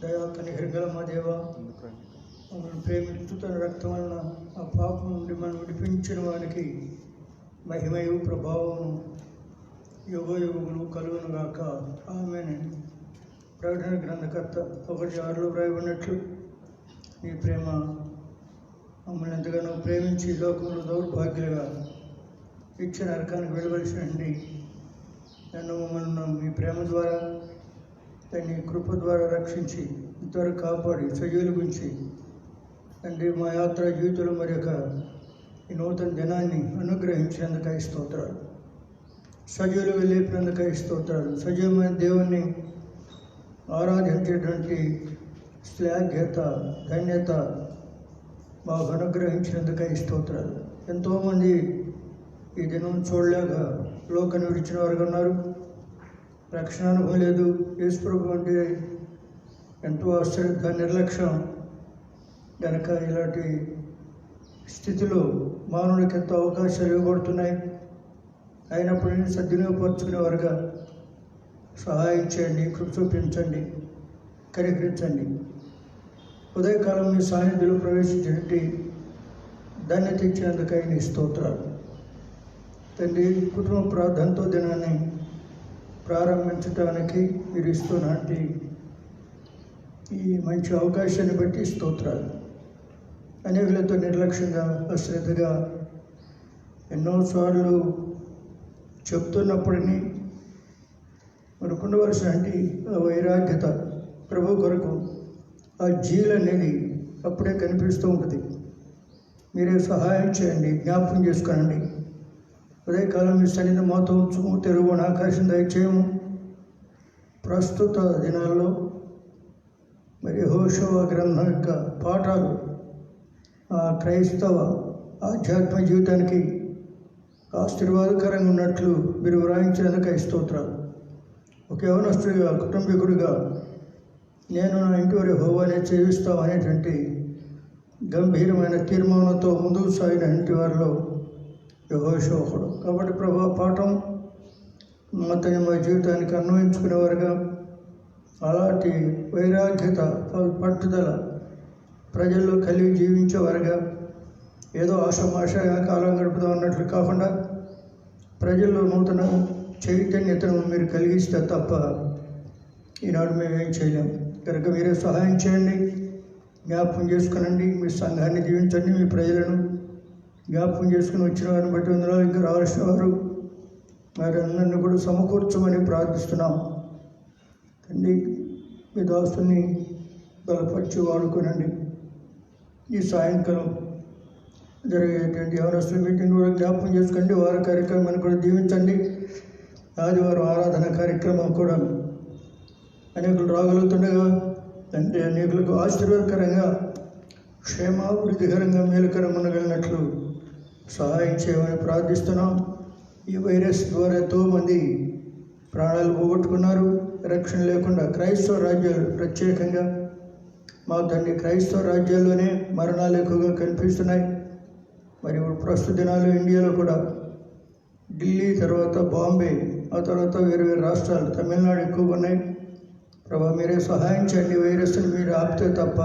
దయా కనికరగల మా దేవ, మమ్మల్ని ప్రేమిస్తూ తన రక్తం వలన ఆ పాపం నుండి మనం విడిపించిన వానికి మహిమయు ప్రభావము యుగయుగములు కలుగునుగాక. ఆమేన్. ప్రకటన గ్రంథకర్త 1:6 వ్రాయబడినట్లు, నీ ప్రేమ మమ్మల్ని ఎంతగానో ప్రేమించి లోకంలో దౌర్భాగ్యులుగా ఇచ్చిన నరకానికి వెళ్ళవలసినండి నన్ను మమ్మల్ని మీ ప్రేమ ద్వారా దాన్ని కృప ద్వారా రక్షించి ఇంతవరకు కాపాడి సజీవుల గురించి తండ్రి మా యాత్ర జీవితంలో మరి యొక్క ఈ నూతన దినాన్ని అనుగ్రహించినందుకై స్తోత్రాలు. సజీవులుగా లేపినందుకై స్తోత్రాలు. సజీవమైన దేవుణ్ణి ఆరాధించేటువంటి శ్లాఘ్యత ధన్యత మాకు అనుగ్రహించినందుకై స్తోత్రాలు. ఎంతోమంది ఈ దినం చూడలేక లోకాన్ని విడిచిన వారు ఉన్నారు. రక్షణ అనుభవం లేదు. యేసుప్రభు అంటే ఎంతో అశ్రద్ధ నిర్లక్ష్యం కనుక ఇలాంటి స్థితిలో మానవుడికి ఎంతో అవకాశాలు ఇవ్వబడుతున్నాయి. అయినప్పటికీ సద్వినియోగపరుచుకునేవారుగా సహాయం చేయండి, కృప చూపించండి, కనికరించండి. ఉదయకాలం మీ సాన్నిధ్యంలో ప్రవేశించినట్టు ధన్యత ఇచ్చినందుకై నీ స్తోత్రాలు. తండ్రి, కుటుంబ ప్రార్థనతో దినాన్ని ప్రారంభించడానికి మీరు ఇస్తున్నట్టు ఈ మంచి అవకాశాన్ని బట్టి స్తోత్రాలు. అనేకులతో నిర్లక్ష్యంగా అశ్రద్ధగా ఎన్నోసార్లు చెప్తున్నప్పటినీ మనకు ఉండవలసినటువంటి ఆ వైరాగ్యత ప్రభు కొరకు ఆ జీలు అనేది అప్పుడే కనిపిస్తూ ఉంటుంది. మీరే సహాయం చేయండి, జ్ఞాపకం చేసుకోండి. ఉదయకాలం మీ సన్నిధి మాతో ఉంచుము, తెరుగున ఆకాశం దయచేయము. ప్రస్తుత దినాల్లో మరి యెహోషువ గ్రంథం యొక్క పాఠాలు ఆ క్రైస్తవ ఆధ్యాత్మ జీవితానికి ఆశీర్వాదకరంగా ఉన్నట్లు మీరు వ్రాయించినందుకై స్తోత్రాలు. ఒక యవనస్తుడిగా కుటుంబీకుడిగా నేను నా ఇంటి వారి యెహోవానే సేవిస్తాం అనేటువంటి గంభీరమైన తీర్మానంతో ముందుకు సాగినటువంటి వారిలో యెహోషువ ఒకడు. కాబట్టి ప్రభా పాఠం అతని మా జీవితానికి అన్వయించుకునేవారుగా అలాంటి వైరాగ్యత పట్టుదల ప్రజల్లో కలిగి జీవించేవారుగా ఏదో ఆషామాషగా కాలం గడుపుదాం అన్నట్లు కాకుండా ప్రజల్లో నూతన చైతన్యతను మీరు కలిగిస్తే తప్ప ఈనాడు మేమేం చేయలేము. కనుక మీరే సహాయం చేయండి, జ్ఞాపకం చేసుకునండి. మీ సంఘాన్ని దీవించండి, మీ ప్రజలను జ్ఞాపకం చేసుకుని వచ్చిన వారిని బట్టి అందులో ఇంకా రావాల్సిన వారు మరి అందరినీ కూడా సమకూర్చమని ప్రార్థిస్తున్నాం. తండ్రి, మీ దాసుని బలపరిచి వాడుకోనండి. ఈ సాయంకాలం జరిగేటువంటి యవనస్తుల మీటింగ్ కూడా జ్ఞాపకం చేసుకోండి. వారి కార్యక్రమాన్ని కూడా దీవించండి. ఆదివారం ఆరాధన కార్యక్రమం కూడా అనేకులు రాగలుగుతుండగా అంటే అనేకులకు ఆశీర్వాదకరంగా క్షేమాభివృద్ధికరంగా మేలుకరమనగలిగినట్లు సహాయం చేయమని ప్రార్థిస్తున్నాం. ఈ వైరస్ ద్వారా ఎంతోమంది ప్రాణాలు పోగొట్టుకున్నారు. రక్షణ లేకుండా క్రైస్తవ రాజ్యాలు ప్రత్యేకంగా మా తండ్రి క్రైస్తవ రాజ్యాల్లోనే మరణాలు ఎక్కువగా కనిపిస్తున్నాయి. మరి ప్రస్తుత దినాలు ఇండియాలో కూడా ఢిల్లీ తర్వాత బాంబే, ఆ తర్వాత వేరు వేరు రాష్ట్రాలు, తమిళనాడు ఎక్కువగా ఉన్నాయి. ప్రభా మీరే సహాయం చేయండి. వైరస్ని మీరు ఆపితే తప్ప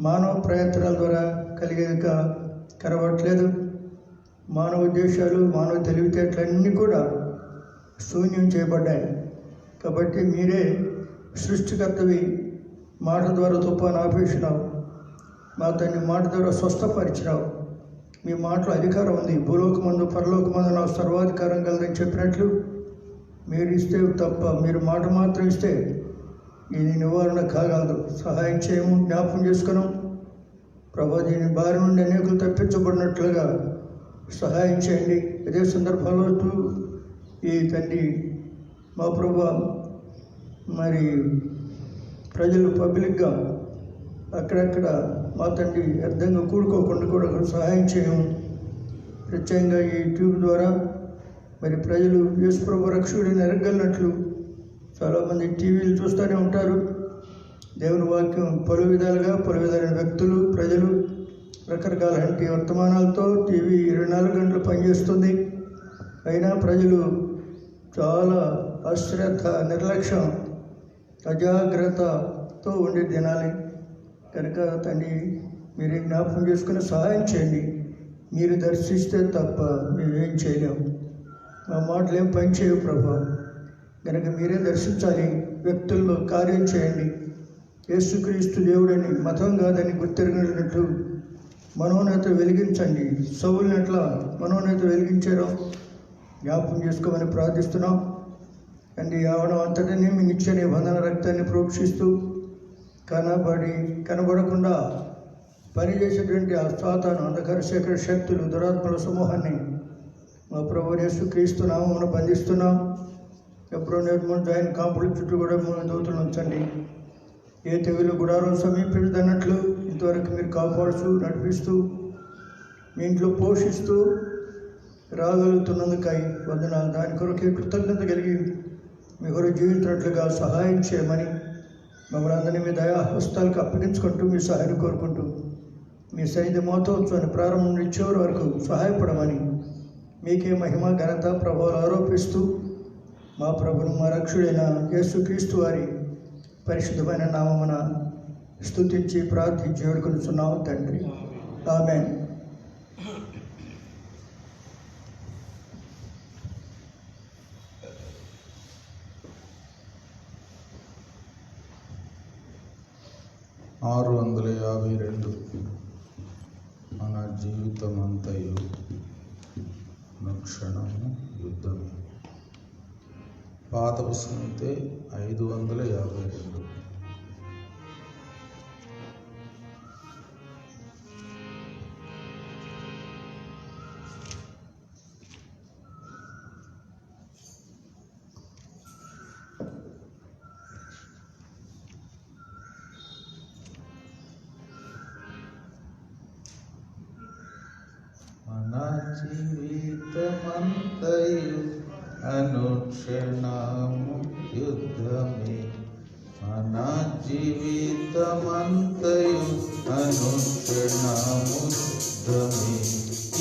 మానవ ప్రయత్నాల ద్వారా కలిగేదిగా కరవట్లేదు. మానవ ఉద్దేశాలు, మానవ తెలివితేటలన్నీ కూడా శూన్యం చేయబడ్డాయి. కాబట్టి మీరే సృష్టికర్తవి. మాట ద్వారా తుఫాను ఆపేసినావు. మా తండ్రి మాట ద్వారా స్వస్థపరిచినావు. మీ మాటలో అధికారం ఉంది. భూలోకమందు పరలోకమందు నా సర్వాధికారం కలదని చెప్పినట్లు మీరు ఇస్తే తప్ప, మీరు మాట మాత్రం ఇస్తే ఇది నివారణ కాగలదు. సహాయం చేయము, జ్ఞాపకం చేసుకున్నాం. ప్రభా దీని బారి నుండి అనేకులు తప్పించబడినట్లుగా సహాయం చేయండి. అదే సందర్భంలో ఈ తండ్రి మా ప్రభా మరి ప్రజలు పబ్లిక్గా అక్కడక్కడ మా తండ్రి వ్యర్థంగా కూడుకోకుండా కూడా సహాయం చేయము. ప్రత్యేకంగా ఈ ట్యూబ్ ద్వారా మరి ప్రజలు యేసుప్రభు రక్షకుడిని ఎరగలిగినట్లు చాలామంది టీవీలు చూస్తూనే ఉంటారు. దేవుని వాక్యం పలు విధాలైన వ్యక్తులు, ప్రజలు రకరకాల వర్తమానాలతో టీవీ 24 గంటలు పనిచేస్తుంది. అయినా ప్రజలు చాలా అశ్రద్ధ, నిర్లక్ష్యం, అజాగ్రత్త వారితో ఉండి తినాలి కనుక తండ్రి మీరే జ్ఞాపకం చేసుకుని సహాయం చేయండి. మీరు దర్శిస్తే తప్ప మేమేం చేయలేము. మా మాటలు ఏం పని చేయవు ప్రభా. కనుక మీరే దర్శించాలి, వ్యక్తుల్లో కార్యం చేయండి. యేసుక్రీస్తు దేవుడని మతం కాదని గుర్తెరగలిగినట్లు మనోన్నత వెలిగించండి. సౌలుని ఎట్లా మనోన్నత వెలిగించారో జ్ఞాపకం చేసుకోమని ప్రార్థిస్తున్నాం. అండి ఆవడం అంతటినీ మీ నిత్య నిబంధన రక్తాన్ని ప్రోక్షిస్తూ కనబడకుండా పనిచేసేటువంటి ఆ సాతాను అంధకార శేఖర శక్తులు దురాత్మల సమూహాన్ని మా ప్రభు యేసుక్రీస్తు నామమున బంధిస్తున్నాం. ఎప్పుడో నిర్మూలన ఆయన కాపుల చుట్టూ కూడా దూతలు ఉంచండి. ఏ తెగులు గుడారం సమీపించదన్నట్లు ఇంతవరకు మీరు కాపాడుతూ నడిపిస్తూ మీ ఇంట్లో పోషిస్తూ రాగలుగుతున్నందుకై వందనాలు. దాని కొరకు కృతజ్ఞత కలిగి మీ కొరకు జీవించినట్లుగా సహాయం చేయమని మమ్మల్ని అందరినీ మీ దయా హస్తాలకు అప్పగించుకుంటూ మీ సహాయం కోరుకుంటూ మీ సన్నిధి మహోత్సవాన్ని ప్రారంభం నుండి చివరి వరకు సహాయపడమని మీకే మహిమ ఘనత ప్రభావాలు ఆరోపిస్తూ మా ప్రభును మా రక్షుడైన యేసుక్రీస్తు వారి పరిశుద్ధమైన నామమున స్తుతించి ప్రార్థించి వేడుకొనుచున్నాము తండ్రి. ఆమేన్. మన జీవితం అంతయు క్షణము యుద్ధమే. పాత పుస్తకం అయితే 552. మన జీవితమంతయు అనుక్షణము యుద్ధమే. మన జీవితమంతయు అనుక్షణము యుద్ధమే.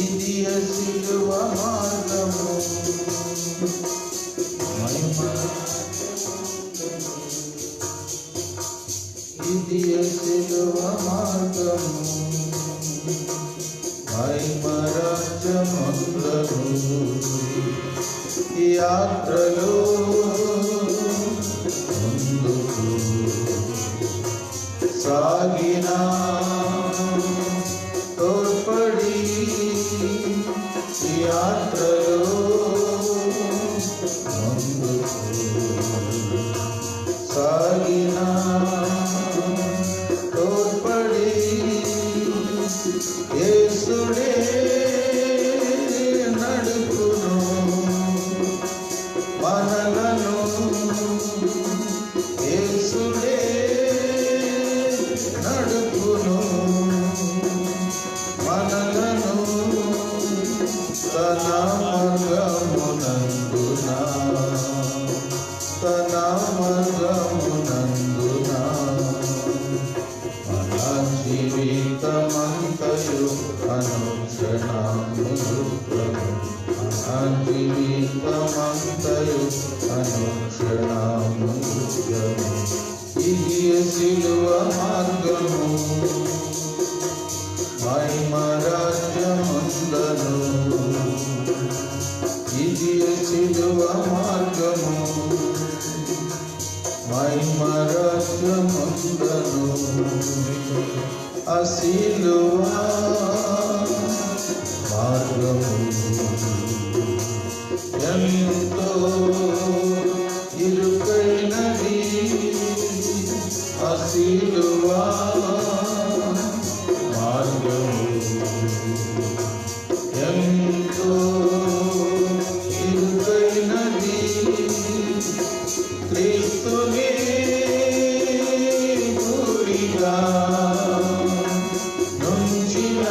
ఇది శిలువ మార్గము ఇది శిలువ మార్గము మహిమరాజ్యమందును యాత్రలో ముందుకు సాగినా తోడ్పడి యాత్రలో ముందుకు సాగినా తోడ్పడి యేసుడే నడుపును మనలను. యేసుడే నడుపును మనలను తన మార్గమునందున తన మార్గమునందున. మన జీవితమంతయు అనుక్షణము యుద్ధము. మన జీవితమంతయు అనుక్షణము యుద్ధము. ఇది శిలువ మార్గము మహిమరాజ్యమందును. ఇది శిలువ మార్గము మహిమరాజ్యమందును. ఆ శిలువ మార్గము ఎంతో ఇరుకైనది. ఆ శిలువ మార్గము ఎంతో ఇరుకైనది. క్రీస్తుని గురిగా నుంచిన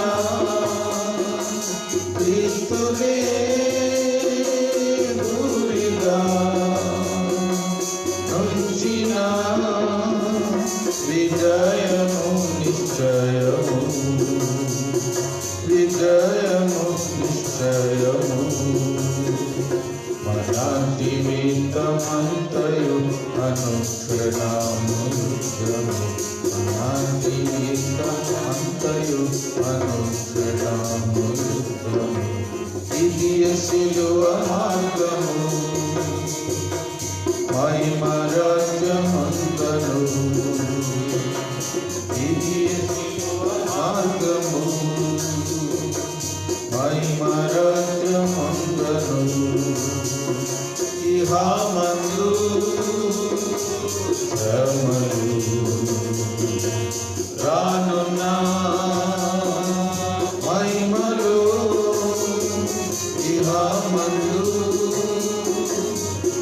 క్రీస్తుని గురిగా నుంచిన విజయము నిశ్చయము విజయము నిశ్చయము. మన జీవితమంతయు అనుక్షణము యుద్ధము. నా జీవితమంతయు అనుక్షణము యుద్ధము. ఇది సిలువ మార్గము మహిమ రాజ్యమంతను. ఇది సిలువ మార్గము మహిమ రాజ్యమంతను. ఇహమందు శ్రమలు రానున్న మహిమలు. ఇహమందు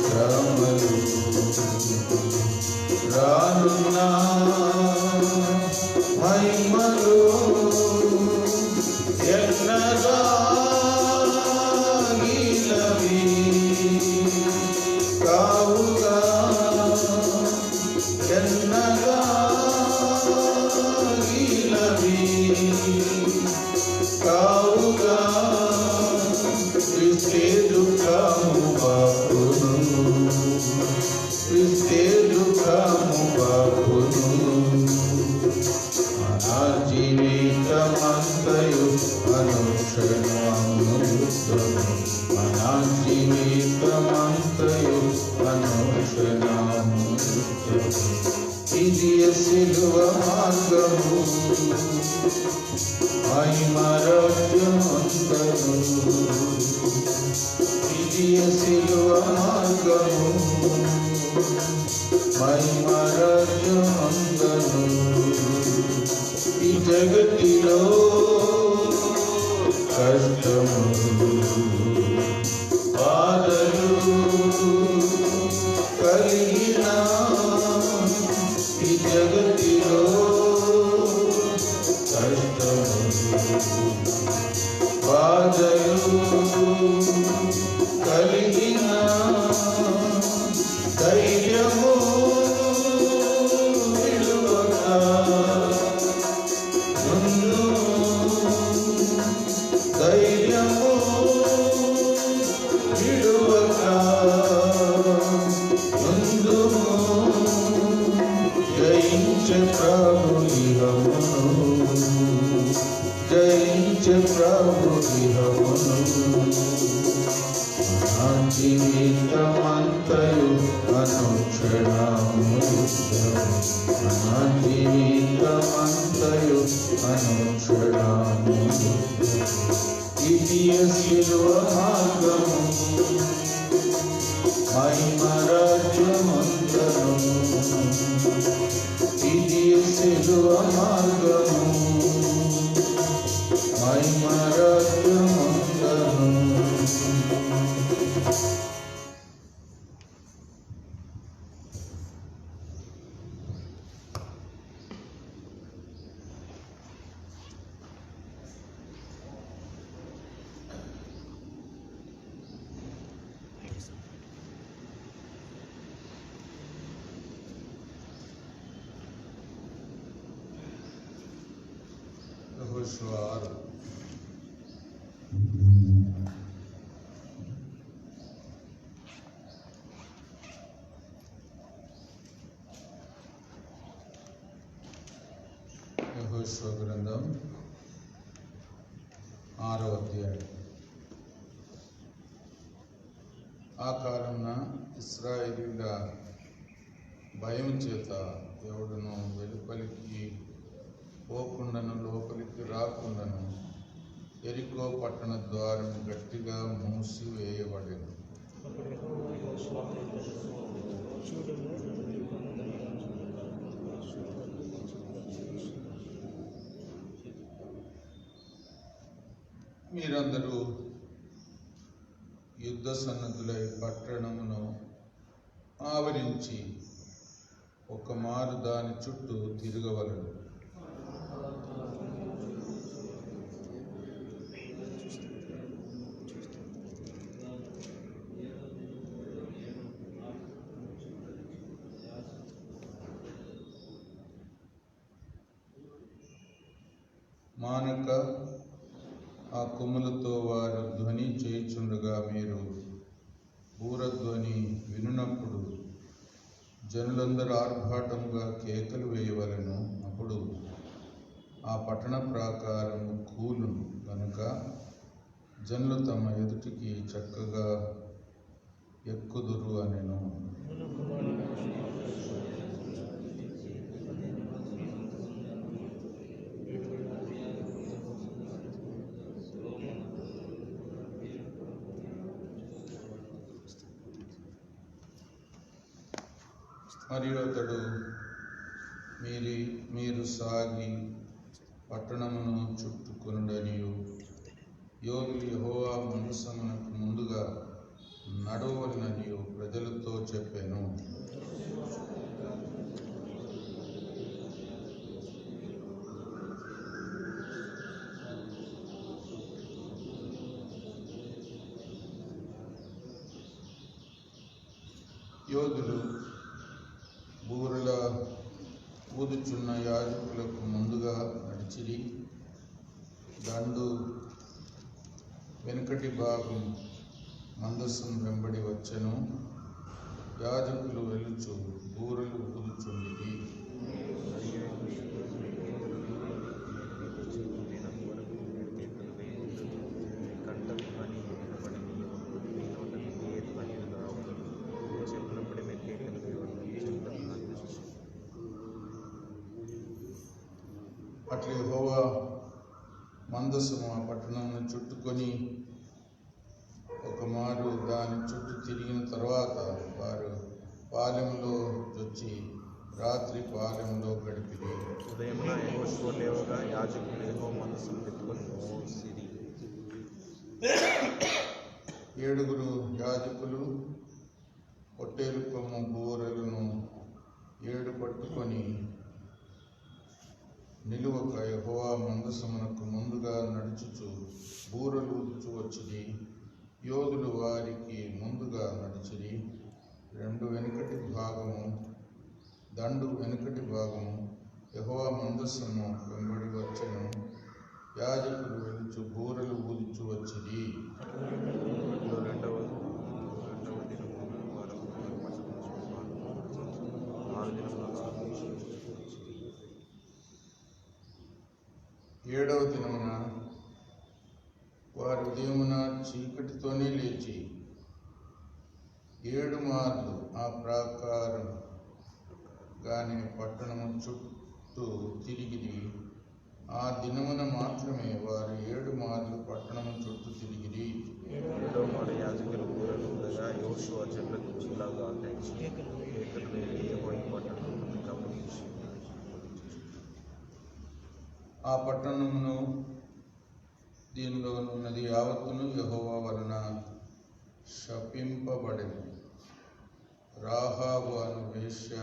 శ్రమలు రానున్న మహిమలు. ఎన్నగా గీలవి కావుగా, ఎన్నగా గీలవి కావుగా. క్రిస్తే దుఃఖము బాపును, క్రిస్తే దుఃఖము బాపును. నా జీవితమంతయు అనుక్షణము యుద్ధము. నా జీవితమంతయు అనుక్షణము యుద్ధము. ఇది సిలువ మార్గము మహిమ రాజ్యమంతను. ఇది సిలువ మార్గము మహిమ రాజ్యమంతను. ఈ జగతిలో కష్టము బాధలు కలిగిన, ఈ జగతిలో కష్టము బాధలు కలిగిన, ధైర్యము విడువక ముందు, ధైర్యము విడువక ముందు. జయించే ప్రభు ఇహమును, జయించే ప్రభు ఇహమును. నా జీవితమంతయు అనుక్షణము యుద్ధము. నా జీవితమంతయు అనుక్షణము యుద్ధము. ఇది సిలువ మార్గము మహిమ రాజ్యమంతను. ఇది సిలువ మార్గము మహిమ రాజ్యమంతను. యెహోషువ 6. యెహోషువ గ్రంథం 6వ అధ్యాయం. ఆ కాలమున ఇశ్రాయేలీయుల భయం చేత ఎవడును వెలుపలికి పోకుండాను లోపలికి రాకుండాను ఎరికో పట్టణ ద్వారం గట్టిగా మూసివేయబడెను. మీరందరూ యుద్ధ సన్నద్ధులై పట్టణమును ఆవరించి ఒక మారు దాని చుట్టూ తిరగవలెను. మానక ఆ కొమ్ములతో వారు ధ్వని చేయుచుండగా మీరు బూరధ్వని వినున్నప్పుడు జనులందరూ ఆర్భాటముగా కేకలు వేయవలెను. అప్పుడు ఆ పట్టణ ప్రాకారము కూలును కనుక జనులు తమ ఎదుటికి చక్కగా ఎక్కుదురు అనెను. మరియు అతడు మీరు సాగి పట్టణమును చుట్టుకొనుడనియు యోగులు యెహోవా మందసమునకు ముందుగా నడవలననియు ప్రజలతో చెప్పాను. యోధులు బూరల ఊదుచున్న యాజకులకు ముందుగా నడిచిరి. దండు వెనుకటి భాగం మందసం వెంబడి వచ్చెను. యాజకులు వెలుచు బూరలు ఊదుచుండిరి. అట్లా యెహోవా మందసము ఆ పట్టణమును చుట్టుకొని ఒక మారు దాని చుట్టూ తిరిగిన తర్వాత వారు పాలెంలో వచ్చి రాత్రి పాలెంలో గడిపిరి. ఉదయమున యెహోషువ లేవగా యాజకులు యెహోవా మందసమును ఎత్తుకొని మోసిరి. 7 యాజకులు పొట్టేలు కొమ్ము బూరలను 7 పట్టుకొని నిలువక యెహోవా మందసమునకు ముందుగా నడుచుచు బూరలు ఊదుచు వచ్చిరి. యోధులు వారికి ముందుగా నడిచిరి. దండు వెనుకటి భాగము యెహోవా మందసము వెంబడి వచ్చెను. యాజకులు వెలుచు బూరలు ఊదుచు వచ్చిరి. రెండవ దినమున వారు 6 దినముల 7వ దినమున వారు ఉదయమున చీకటితోనే లేచి 7 మార్లు ఆ ప్రాకారం గాని పట్టణము చుట్టూ తిరిగిరి. ఆ దినమున మాత్రమే వారు 7 మార్లు పట్టణము చుట్టూ తిరిగిరి. 7వ మారు యాజకులు బూరలు ఊదగా యెహోషువ జనులకు ఇలాగా ఆజ్ఞాపించి కేకలు వేయి యెహోవా ఈ పట్టణమును గమనించి ఆ పట్టణమును దీనిలో ఉన్నది యావత్తును యెహోవా వలన శపింపబడెను. రాహాబు అను వేశ్య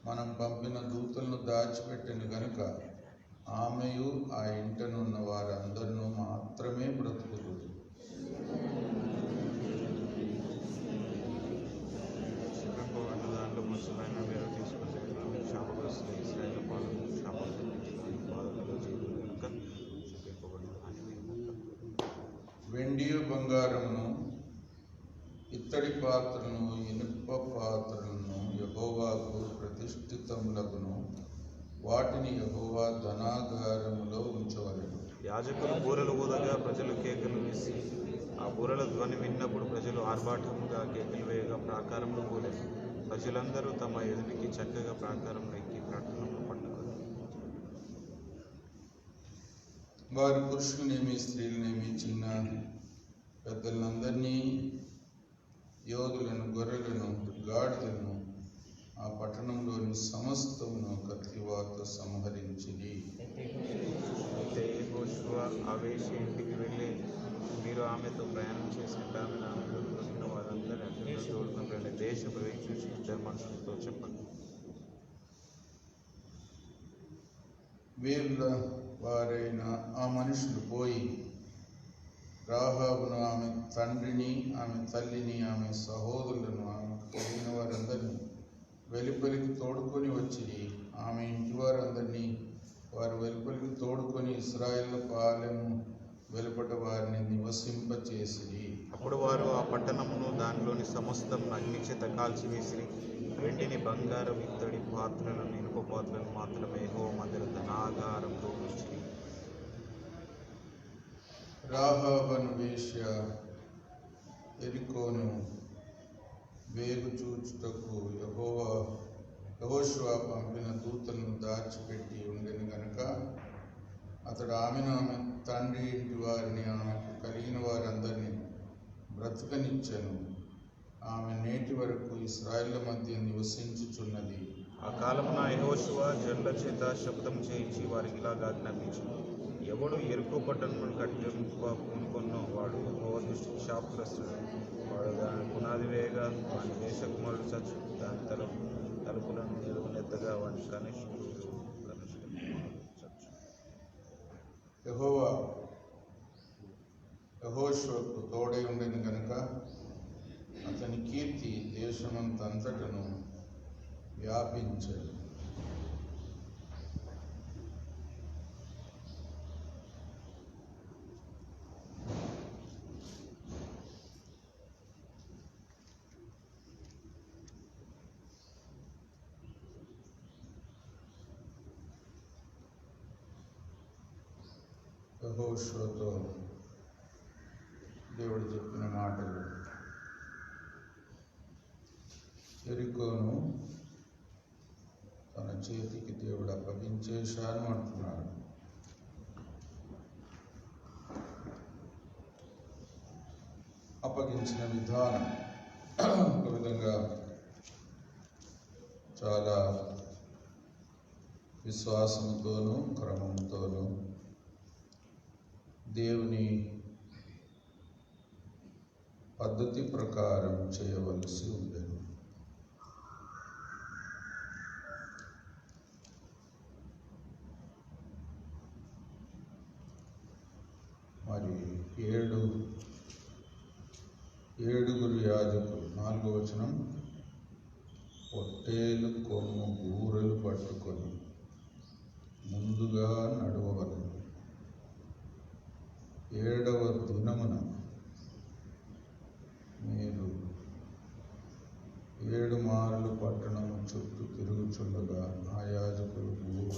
మనం పంపిన దూతలను దాచిపెట్టిన గనుక ఆమెయు ఆ ఇంటనున్న వారందరూ మాత్రమే బ్రతుకులు. శపింపబడిన దాంట్లో ముసలైన వేరు తీసుకుని శాపగ్రస్తులు ఇశ్రాయేలు పాలన శాపంతో బాధలు చేయదు కనుక శపింపబడిన అని వెండియు బంగారమును ఇత్తడి పాత్రను ఇనుప పాత్రలను యెహోవాకు ప్రతిష్ఠితములగును. వాటిని యెహోవా ధనాగారములో ఉంచవలెను. యాజకులు బూరలు ఊదగా ప్రజలు కేకలు వేసి ఆ బూరల ధ్వని విన్నప్పుడు ప్రజలు ఆర్భాటముగా కేకలు వేయగా ప్రాకారములు కూలెను. ప్రజలందరూ తమ ఎదుటికి చక్కగా ప్రాకారంలో ఎక్కి పట్టణంలో పట్టుకొని వారు పురుషులనేమి స్త్రీలనేమి చిన్న పెద్దలందరినీ యోధులను గొర్రెలను గాడిదలను ఆ పట్టణంలోని సమస్తమును కత్తివాత సంహరించిరి. అయితే యెహోషువ ఆ వేశ్య ఇంటికి వెళ్ళి మీరు ఆమెతో ప్రయాణం చేసిన ఆమెలో ఉన్న వారందరూ అతనితో తోడుకొని వెళ్ళి దేశ ప్రవేశించి ఇద్దరు మనుషులతో చెప్పండి. వీళ్ళ వారైన ఆ మనుషులు పోయి రాహాబును, ఆమె తండ్రిని, ఆమె తల్లిని, ఆమె సహోదరులను, ఆమెకు కలిగిన వారందరినీ వెలుపలికి తోడుకొని వచ్చిరి. ఆమె ఇంటి వారందరినీ వారు వెలుపలికి తోడుకొని ఇశ్రాయేలు పాలెము వెలుపట వారిని నివసింపచేసిరి. అప్పుడు వారు ఆ పట్టణమును దానిలోని సమస్తం అగ్ని చేత కాల్చివేసిరి. వెండిని, బంగారం, ఇత్తడి పాత్రలను, ఇనుప పాత్రలను మాత్రమే యెహోవా మందిరం ధనాగారంలో ఉంచిరి. రాహాబను వేశ్య యెరికోను వేగు చూచుటకు యెహోషువ పంపిన దూతలను దాచిపెట్టి ఉండెను గనుక అతడు ఆమెను, ఆమె తండ్రి ఇంటి వారిని, ఆమెకు కలిగిన వారందరినీ బ్రతకనిచ్చెను. ఆమె నేటి వరకు ఇశ్రాయేళ్ల మధ్య నివసించుచున్నది. ఆ కాలమున యెహోషువ జనుల చేత శపథం చేయించి వారికి ఇలాగ ఆజ్ఞాపించెను: ఎవడు యెరికో పట్టణమును కట్టింప పూనుకొన్నో వాడు యెహోవా దృష్టికి శాపగ్రస్తుడు. వాడు దాని పునాది వేయగా వాని దేశకుమారుడు చచ్చు, దాని తలుపులను నిలువనెత్తగా వాని కనిష్ఠుడు చచ్చు. యెహోషువకు తోడై ఉండెను గనుక అతని కీర్తి దేశమంతంతటను వ్యాపించెను. యెహోషువతో దేవుడు చెప్పిన మాటలు: యెరికోను తన చేతికి దేవుడు అప్పగించేశాను అంటున్నాడు. అప్పగించిన విధానం ఒక విధంగా చాలా విశ్వాసంతోనూ క్రమంతోనూ దేవుని పద్ధతి ప్రకారం చేయవలసి ఉండేది. మరి ఏడుగురు యాజకులు, 4వ వచనం, పొట్టేలు కొమ్ము బూరెలు పట్టుకొని ముందుగా నడవవలెను. 7వ దినమున మీరు 7 మార్లు పట్టణము చుట్టూ తిరుగుచుండగా ఆ యాజకులు బూర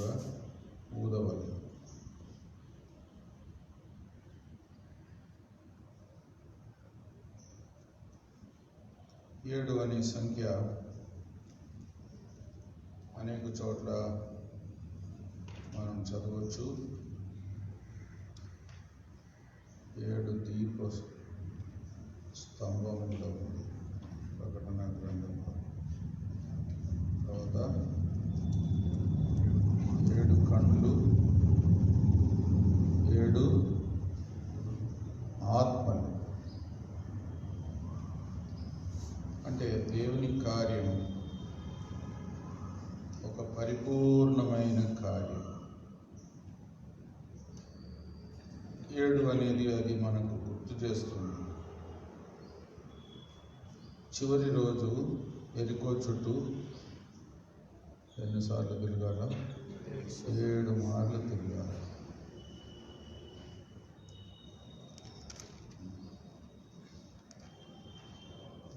ఊదవలెను. ఏడు అనే సంఖ్య అనేక చోట్ల మనం చదవచ్చు. 7 దీప స్తంభములో ఉంది ప్రకటన గ్రంథంలో. తర్వాత 7 కళ్ళు, 7 ఆత్మలు. అంటే దేవుని కార్యం ఒక పరిపూర్ణమైన కార్యం. 7 అనేది అది మనకు గుర్తు చేస్తుంది. చివరి రోజు యెరికో చుట్టూ ఎన్నిసార్లు తిరగాల? 7 మార్లు తిరగాలి.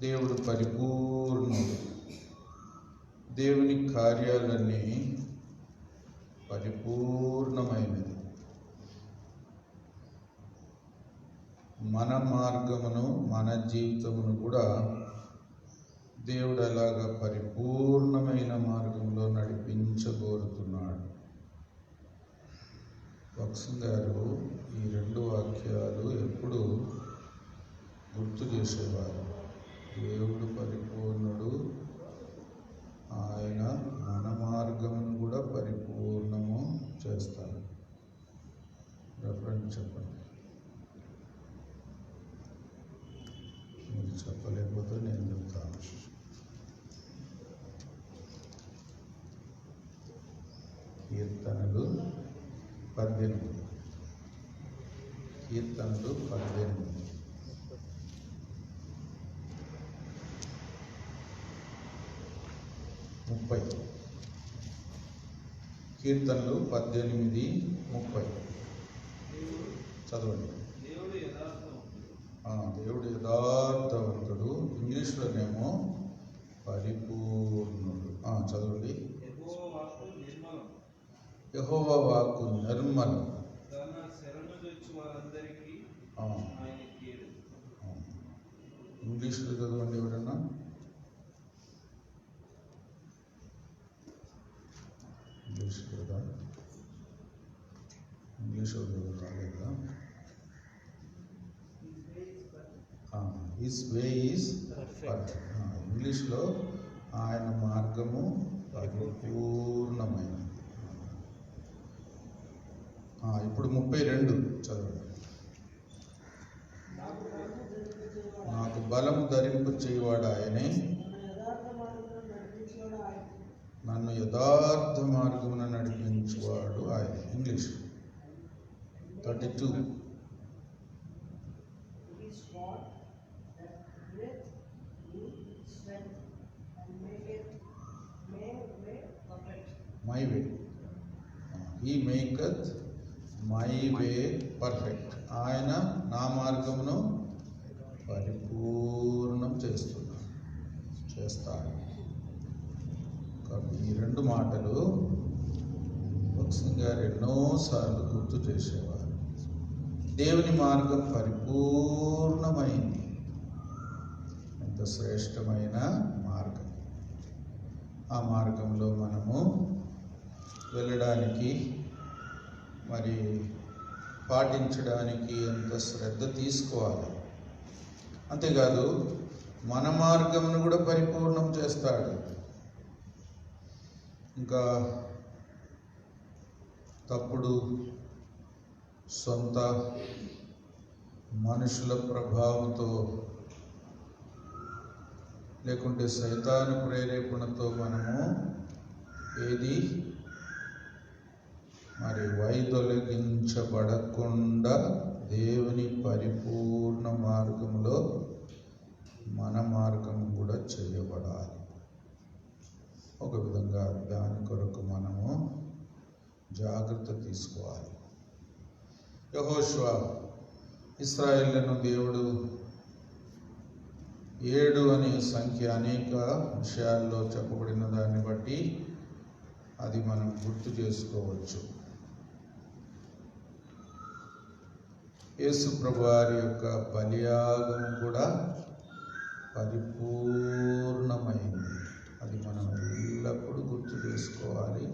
దేవుడు పరిపూర్ణుడు. దేవుని కార్యాలన్నీ పరిపూర్ణమైనది. మన మార్గమును, మన జీవితమును కూడా దేవుడు అలాగా పరిపూర్ణమైన మార్గంలో నడిపించబోతున్నాడు. వక్సం గారు ఈ 2 వాక్యాలు ఎప్పుడు గుర్తు చేసేవారు. దేవుడు పరిపూర్ణుడు, ఆయన మన మార్గమును కూడా పరిపూర్ణము చేస్తాడు. రెఫరెన్స్ చెప్పండి. మీరు చెప్పలేకపోతే నేను చెప్తాను. కీర్తనలు 18. కీర్తనలు 18. 30. కీర్తనలు 18:30 చదవండి. దేవుడు యథార్థవంతుడు. ఇంగ్లీష్లోనేమో పరిపూర్ణుడు. చదవండి. యెహోవా వాక్కు నిర్మలం. ఇంగ్లీష్లో చదవండి ఎవరన్నా. ఇంగ్లీష్ కదా, ఇంగ్లీష్ రాలేదా? His way is perfect. ఇంగ్లీష్లో ఆయన మార్గము పరిపూర్ణమైనది. ఇప్పుడు 32 చదవండి. నాకు బలము ధరింపు చేయవాడు ఆయనే, నన్ను యథార్థ మార్గమున నడిపించువాడు ఆయన. English 32. My way, he maketh my way perfect. ఆయన నా మార్గమును పరిపూర్ణం చేస్తాడు. కాబట్టి ఈ 2 మాటలు భక్సింగ్ గారు ఎన్నోసార్లు గుర్తు చేసేవారు. దేవుని మార్గం పరిపూర్ణమైంది. ఎంత శ్రేష్టమైన మార్గం. ఆ మార్గంలో మనము వెళ్ళడానికి, మరి పాటించడానికి ఎంత శ్రద్ధ తీసుకోవాలి. అంతేకాదు మన మార్గమును కూడా పరిపూర్ణం చేస్తాడు. ఇంకా తప్పుడు సొంత మనుషుల ప్రభావంతో, లేకుంటే సైతాను ప్రేరేపణతో మనము ఏది మరి వైదొలగించబడకుండా దేవుని పరిపూర్ణ మార్గంలో మన మార్గం కూడా చేయబడాలి. ఒక విధంగా దాని కొరకు మనము జాగ్రత్త తీసుకోవాలి. యెహోషువ ఇశ్రాయేలును దేవుడు 7 అనే సంఖ్య అనేక విషయాల్లో చెప్పబడిన దాన్ని బట్టి అది మనం గుర్తు చేసుకోవచ్చు. యేసు ప్రభువారి యొక్క బలియాగం కూడా పరిపూర్ణమైంది. అది మనం ఎల్లప్పుడూ గుర్తు చేసుకోవాలి,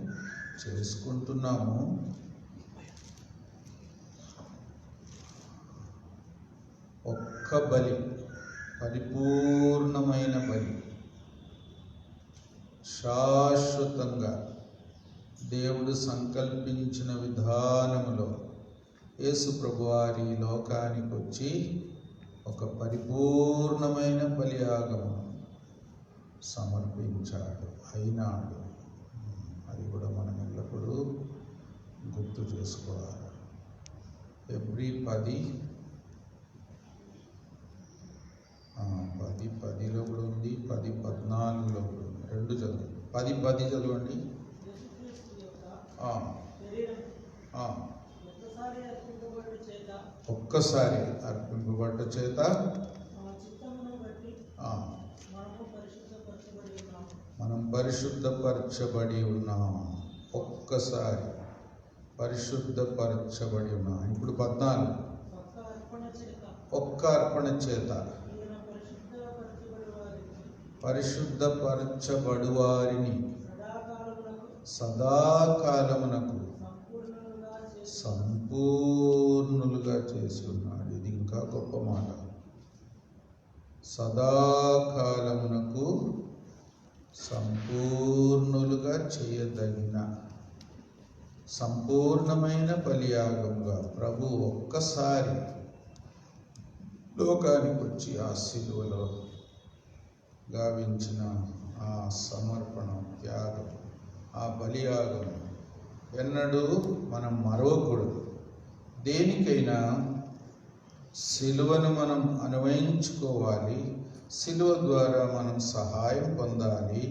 చేసుకుంటున్నాము. ఒక్క బలి, పరిపూర్ణమైన బలి, శాశ్వతంగా దేవుడు సంకల్పించిన విధానములో యేసు ప్రభువారి లోకానికి వచ్చి ఒక పరిపూర్ణమైన బలియాగము సమర్పించాడు, అయినాడు. అది కూడా మనం ఎల్లప్పుడూ గుర్తు చేసుకోవాలి. ఎవ్రీ 10:10లో కూడా ఉంది, 10:14లో కూడా ఉంది. 2 చదవండి. 10:10 చదవండి. ఒక్కసారి అర్పింపబడ్డ చేత మనం పరిశుద్ధపరచబడి ఉన్నాం. ఒక్కసారి పరిశుద్ధపరచబడి ఉన్నాం. ఇప్పుడు 14, ఒక్క అర్పణ చేత పరిశుద్ధపరచబడు వారిని సదాకాలమునకు సంపూర్ణులుగా చేసి ఉన్నాడు. ఇది ఇంకా గొప్ప మాట. సదాకాలమునకు సంపూర్ణులుగా చేయదగిన సంపూర్ణమైన బలియాగంగా ప్రభు ఒక్కసారి లోకానికి వచ్చి ఆ శిలువలో గావించిన ఆ సమర్పణ, త్యాగం, ఆ బలియాగం ఎన్నడూ మనం మరవకూడదు. దేనికైనా సిలువను మనం అన్వయించుకోవాలి. సిలువ ద్వారా మనం సహాయం పొందాలి.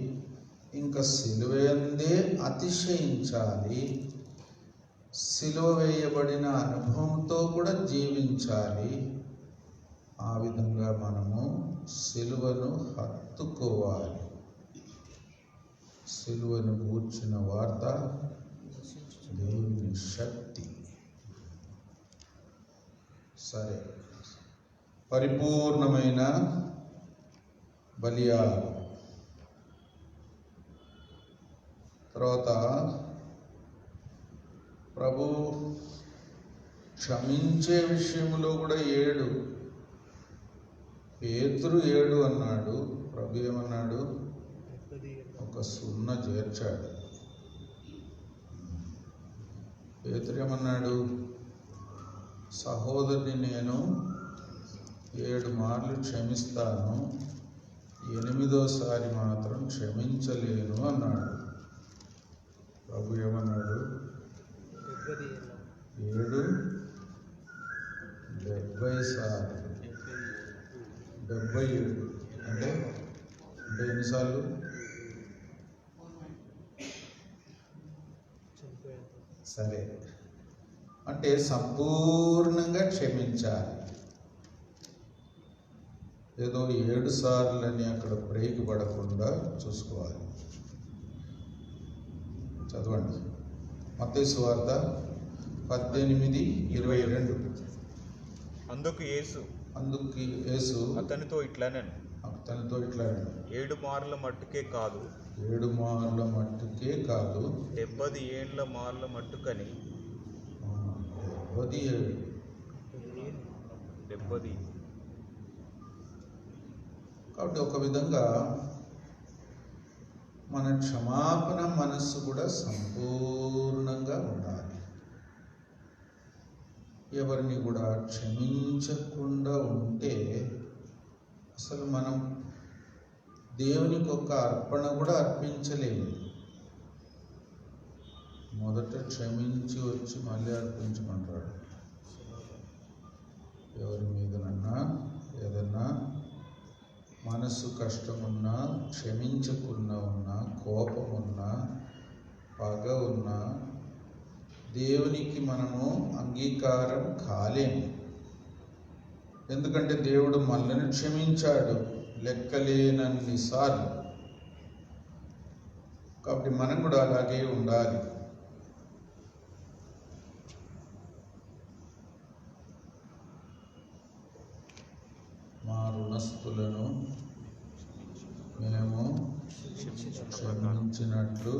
ఇంకా సిలువయందే అతిశయించాలి. సిలువ వేయబడిన అనుభవంతో కూడా జీవించాలి. ఆ విధంగా మనము సిలువను హత్తుకోవాలి. సిలువను గూర్చిన వార్త దేవుని శక్తి. సరే, పరిపూర్ణమైన బలియాగం. తర్వాత ప్రభు క్షమించే విషయంలో కూడా 7, పేతురు 7 అన్నాడు. ప్రభు ఏమన్నాడు? ఒక 0 చేర్చాడు. పేతురు ఏమన్నాడు? సహోదరుని నేను 7 మార్లు క్షమిస్తాను, 8వ మాత్రం క్షమించలేను అన్నాడు. ప్రభు ఏమన్నాడు? 7 70 సార్లు. 77 అంటే ఎన్నిసార్లు? సరే, అంటే సంపూర్ణంగా క్షమించాలి. ఏదో 7 సార్లని అక్కడ బ్రేక్ పడకుండా చూసుకోవాలి. చదవండి, మత్తయి సువార్త 18:22. అందుకు యేసు అతనితో ఇట్లనెను, 7 మార్ల మట్టుకే కాదు, 7 మార్ల మట్టుకే కాదు, 70 ఏండ్ల మార్ల మట్టుకని. 70. కాబట్టి ఒక విధంగా మన క్షమాపణ మనస్సు కూడా సంపూర్ణంగా ఉండాలి. ఎవరిని కూడా క్షమించకుండా ఉంటే అసలు మనం దేవునికి ఒక అర్పణ కూడా అర్పించలేము. మొదట క్షమించి వచ్చి మళ్ళీ అర్పించమంటాడు. ఎవరి మీదనన్నా ఏదన్నా మనసు కష్టమున్నా, క్షమించకుండా ఉన్నా, కోపం ఉన్నా, పగ ఉన్నా దేవునికి మనము అంగీకారం కాలేము. ఎందుకంటే దేవుడు మనల్ని క్షమించాడు లెక్కలేనన్ని సార్లు. కాబట్టి మనం కూడా అలాగే ఉండాలి. మా రుణస్థులను మేము క్షమించినట్లు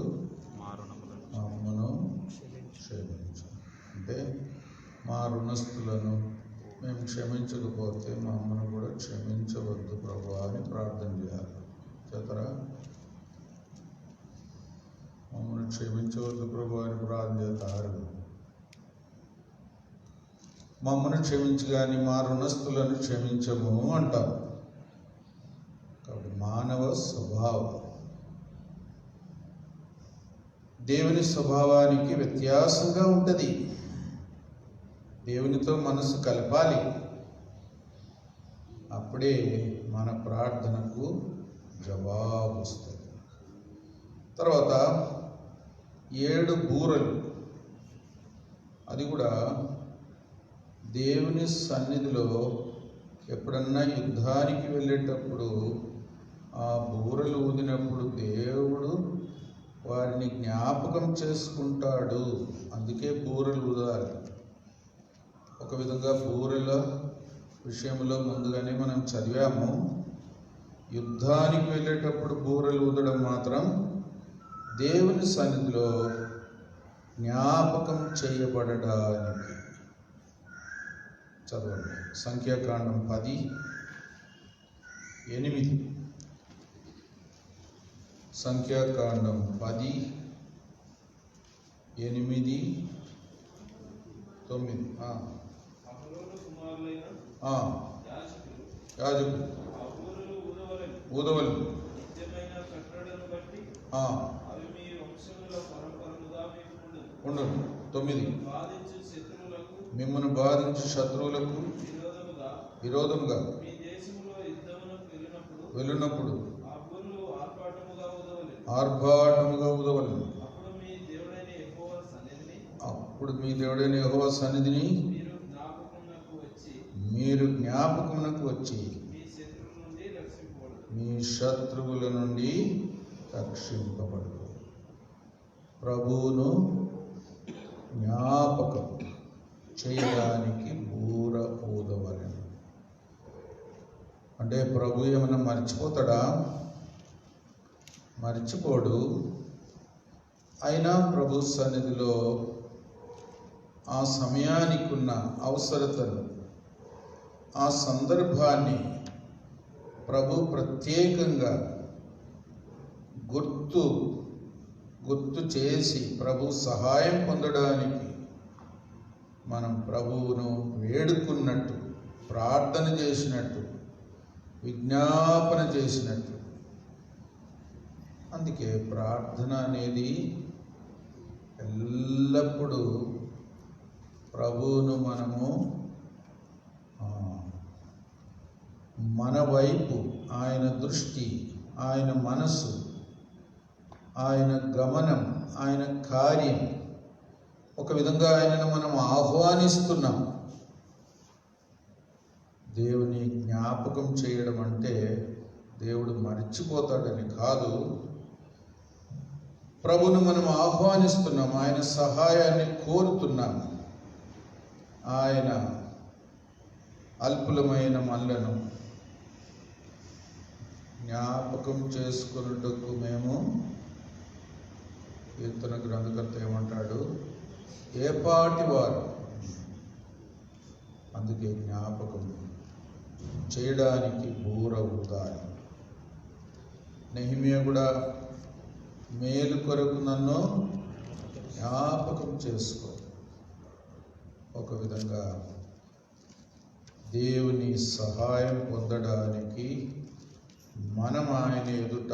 మమ్మను క్షమించు. అంటే మా రుణస్థులను మేము క్షమించకపోతే మమ్మల్ని కూడా క్షమించవద్దు ప్రభువా అని ప్రార్థన చేయాలి. చేతరా? మమ్మల్ని క్షమించవద్దు ప్రభువా అని ప్రార్థన చేస్తారు. మమ్మల్ని క్షమించు కానీ మా రుణస్థులను క్షమించము అంటారు. కాబట్టి మానవ స్వభావం దేవుని స్వభావానికి వ్యత్యాసంగా ఉంటుంది. దేవునితో మనసు కలపాలి. అప్పుడే మన ప్రార్థనకు జవాబు వస్తుంది. తర్వాత 7 బూరలు, అది కూడా దేవుని సన్నిధిలో ఎప్పుడన్నా యుద్ధానికి వెళ్ళేటప్పుడు ఆ బూరలు ఊదినప్పుడు దేవుడు వారిని జ్ఞాపకం చేసుకుంటాడు. అందుకే బూరలు ఊదాలి. ఒక విధంగా బూరల విషయంలో ముందుగానే మనం చదివాము. యుద్ధానికి వెళ్ళేటప్పుడు బూరలు ఊదడం మాత్రం దేవుని సన్నిధిలో జ్ఞాపకం చేయబడడానికి. చదవండి, సంఖ్యాకాండం 10:8. సంఖ్యాకాండం 10:8, 9. యాజకులు ఊదవలు ఉండదు. 9, మిమ్మల్ని బాధించు శత్రువులకు విరోధముగా వెళ్ళినప్పుడు ఆర్భాటముగా ఊదవలను. అప్పుడు మీ దేవుడైన యెహోవా సన్నిధిని మీరు జ్ఞాపకమునకు వచ్చి మీ శత్రువుల నుండి రక్షింపబడు. ప్రభువును జ్ఞాపకం చేయడానికి బూర ఊదవలెను. అంటే ప్రభు ఏమైనా మర్చిపోతాడా? మర్చిపోడు. అయినా ప్రభు సన్నిధిలో ఆ సమయానికి ఉన్న అవసరతను, ఆ సందర్భాన్ని ప్రభు ప్రత్యేకంగా గుర్తు చేసి ప్రభు సహాయం పొందడానికి మనం ప్రభువును వేడుకున్నట్టు, ప్రార్థన చేసినట్టు, విజ్ఞాపన చేసినట్టు. అందుకే ప్రార్థన అనేది ఎల్లప్పుడూ ప్రభువును మనము మన వైపు, ఆయన దృష్టి, ఆయన మనసు, ఆయన గమనం, ఆయన కార్యం, ఒక విధంగా ఆయనను మనం ఆహ్వానిస్తున్నాం. దేవుని జ్ఞాపకం చేయడం అంటే దేవుడు మర్చిపోతాడని కాదు. ప్రభును మనం ఆహ్వానిస్తున్నాం, ఆయన సహాయాన్ని కోరుతున్నాం. ఆయన అల్పులమైన మనలను జ్ఞాపకం చేసుకున్నట్టుకు మేము, కీర్తన గ్రంథకర్త ఏమంటాడు, ఏపాటి వారు. అందుకే జ్ఞాపకం చేయడానికి బూర ఊదాలి. నెహెమ్యా కూడా మేలు కొరకు నన్ను జ్ఞాపకం చేసుకో. ఒక విధంగా దేవుని సహాయం పొందడానికి మనం ఆయన ఎదుట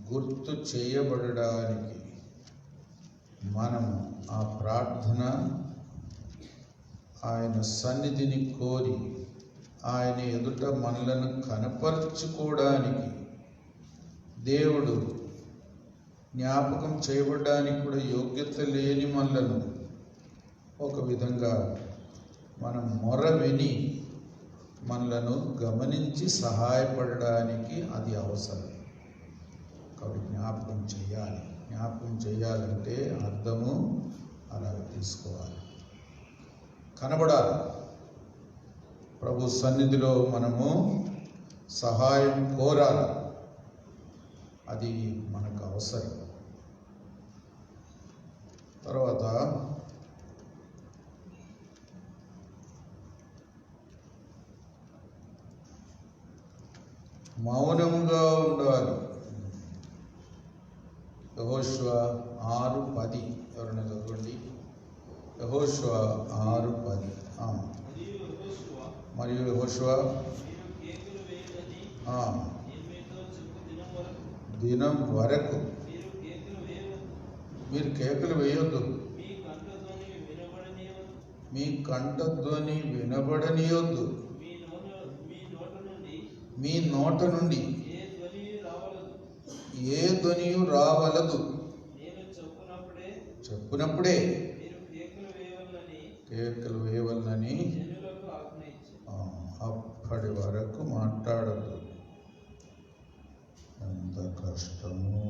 గుర్తు చేయబడడానికి మనము ఆ ప్రార్థన, ఆయన సన్నిధిని కోరి ఆయన ఎదుట మనలను కనపరుచుకోవడానికి, దేవుడు జ్ఞాపకం చేయబడడానికి కూడా యోగ్యత లేని మనలను ఒక విధంగా మనం మొర విని మనలను గమనించి సహాయపడడానికి అది అవసరం. కాబట్టి జ్ఞాపకం చేయాలి. జ్ఞాపకం చేయాలంటే అర్థము అలా తీసుకోవాలి, కనబడాలి. ప్రభు సన్నిధిలో మనము సహాయం కోరాలి, అది మనకు అవసరం. తర్వాత మౌనంగా ఉండాలి. యెహోషువ 6:10 ఎవరైనా చదవండి. యెహోషువ 6:10. మరియు యెహోషువ దినం వరకు మీరు కేకలు వేయొద్దు, మీ కంఠధ్వని వినబడనీయొద్దు, మీ నోట నుండి ఏ ధ్వనియు రావలదు. చెప్పునప్పుడే కేకలు వేయవలనని అప్పటి వరకు మాట్లాడదు. ఎంత కష్టము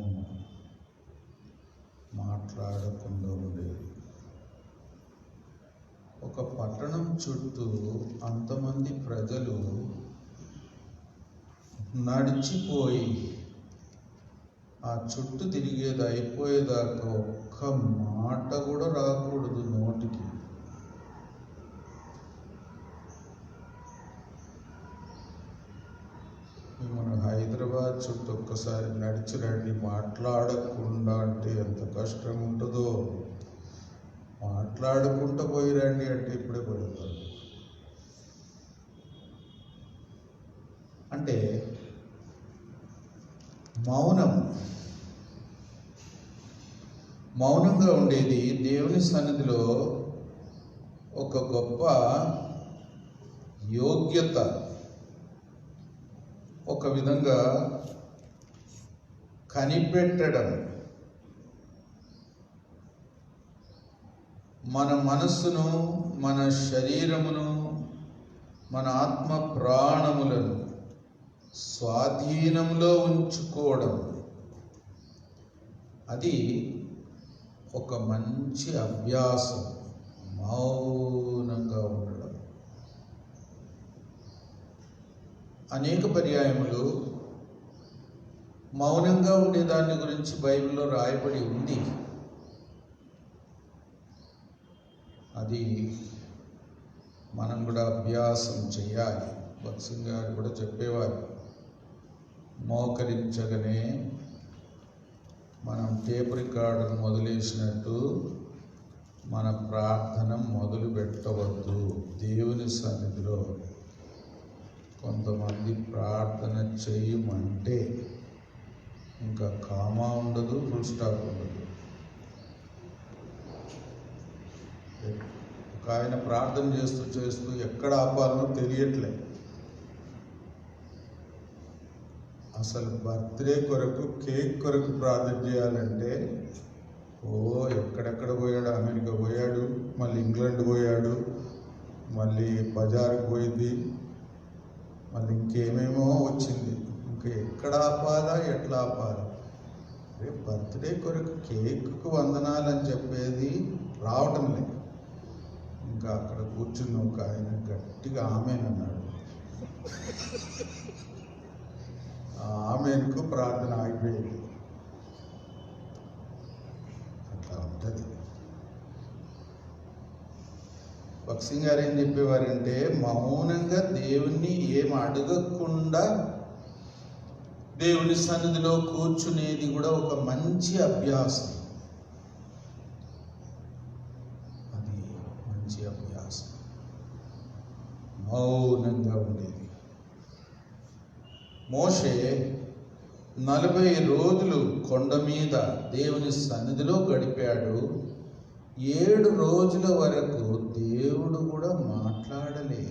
మాట్లాడకుండా ఉండేది. ఒక పట్టణం చుట్టూ అంతమంది ప్రజలు నడిచిపోయి ఆ చుట్టూ తిరిగేది అయిపోయేదాకా ఒక్క మాట కూడా రాకూడదు నోటికి. మన హైదరాబాద్ చుట్టూ ఒక్కసారి నడిచి రండి, మాట్లాడకుండా అంటే ఎంత కష్టం ఉంటుందో. మాట్లాడుకుంటూ పోయి రండి అంటే ఇప్పుడే పోతారు. అంటే మౌనంగా ఉండేది దేవుని సన్నిధిలో ఒక గొప్ప యోగ్యత. ఒక విధంగా కనిపెట్టడం, మన మనస్సును, మన శరీరమును, మన ఆత్మ ప్రాణములను స్వాధీనంలో ఉంచుకోవడం అది ఒక మంచి అభ్యాసం, మౌనంగా ఉండడం. అనేక పర్యాయములు మౌనంగా ఉండేదాన్ని గురించి బైబిల్లో రాయబడి ఉంది. అది మనం కూడా అభ్యాసం చేయాలి. భక్సింగ్ గారు కూడా చెప్పేవారు, మోకరించగానే మనం టేప్ రికార్డును మొదలేసినట్టు మన ప్రార్థన మొదలు పెట్టవద్దు. దేవుని సన్నిధిలో కొంతమంది ప్రార్థన చేయమంటే ఇంకా కామా ఉండదు, ఫుల్ స్టాప్ ఉండదు. ఒక ఆయన ప్రార్థన చేస్తూ చేస్తూ ఎక్కడ ఆపాలనో తెలియట్లే. అసలు బర్త్డే కొరకు, కేక్ కొరకు ప్రార్థన చేయాలంటే ఎక్కడెక్కడ పోయాడు, అమెరికా పోయాడు, మళ్ళీ ఇంగ్లాండ్ పోయాడు, మళ్ళీ బజార్కి పోయింది, మళ్ళీ ఇంకేమేమో వచ్చింది. ఇంకా ఎక్కడ ఆపాలా, ఎట్లా ఆపాలా? రేపు బర్త్డే కొరకు కేక్కు వందనాలని చెప్పేది రావటం లేదు. ఇంకా అక్కడ కూర్చున్న ఒక ఆయన గట్టిగా ఆమెనన్నాడు. ఆమెకు ప్రార్థన ఆగిపోయింది. అట్లా ఉంటుంది. భక్సింగ్ గారు ఏం చెప్పేవారంటే, మౌనంగా దేవుణ్ణి ఏం అడగకుండా దేవుని సన్నిధిలో కూర్చునేది కూడా ఒక మంచి అభ్యాసం. అది మంచి అభ్యాసం, మౌనంగా ఉండేది. మోషే 40 రోజులు కొండ మీద దేవుని సన్నిధిలో గడిపాడు. 7 రోజుల వరకు దేవుడు కూడా మాట్లాడలే.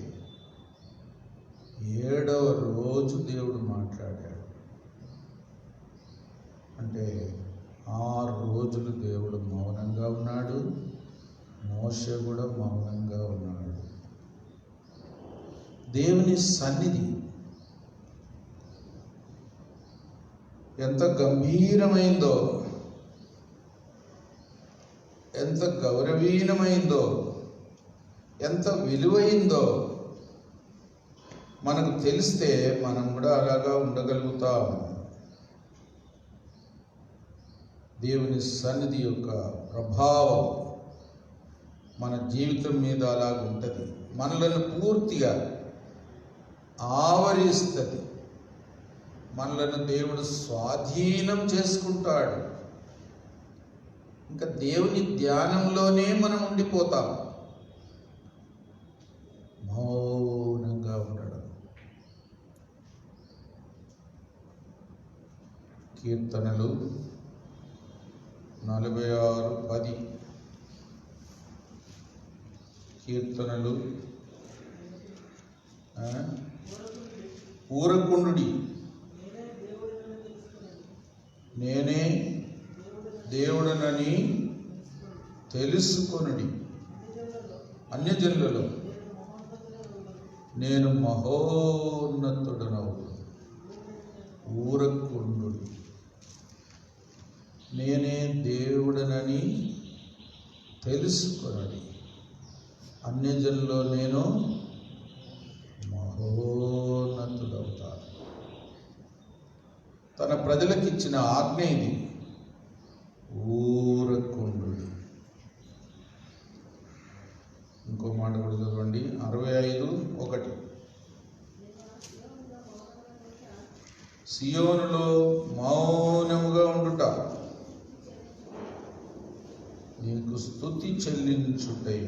7వ రోజు దేవుడు మాట్లాడాడు. అంటే 6 రోజులు దేవుడు మౌనంగా ఉన్నాడు. మోషే కూడా మౌనంగా ఉన్నాడు. దేవుని సన్నిధి ఎంత గంభీరమైందో, ఎంత గౌరవీనమైందో, ఎంత విలువైందో మనకు తెలిస్తే మనం కూడా అలాగా ఉండగలుగుతాం. దేవుని సన్నిధి యొక్క ప్రభావం మన జీవితం మీద అలాగ ఉంటుంది. మనలను పూర్తిగా ఆవరిస్తుంది. మనలను దేవుడు స్వాధీనం చేసుకుంటాడు. ఇంకా దేవుని ధ్యానంలోనే మనం ఉండిపోతాం. మౌనంగా ఉండడం. కీర్తనలు 46:10. కీర్తనలు ఊరకుండుడి, నేనే దేవుడనని తెలుసుకొనుడి. అన్యజనులలో నేను మహోన్నతుడనవు. ఊరకుండుడి, నేనే దేవుడనని తెలుసుకొనుడి. అన్యజనులలో నేను మహోన్నతుడవుతాను. తన ప్రజలకిచ్చిన ఆజ్ఞ ఇది, ఊరకుండుడి. ఇంకో మాట కూడా చదవండి, 65:1. సియోనులో మౌనముగా ఉండుట, నీకు స్తుతి చెల్లించుటై.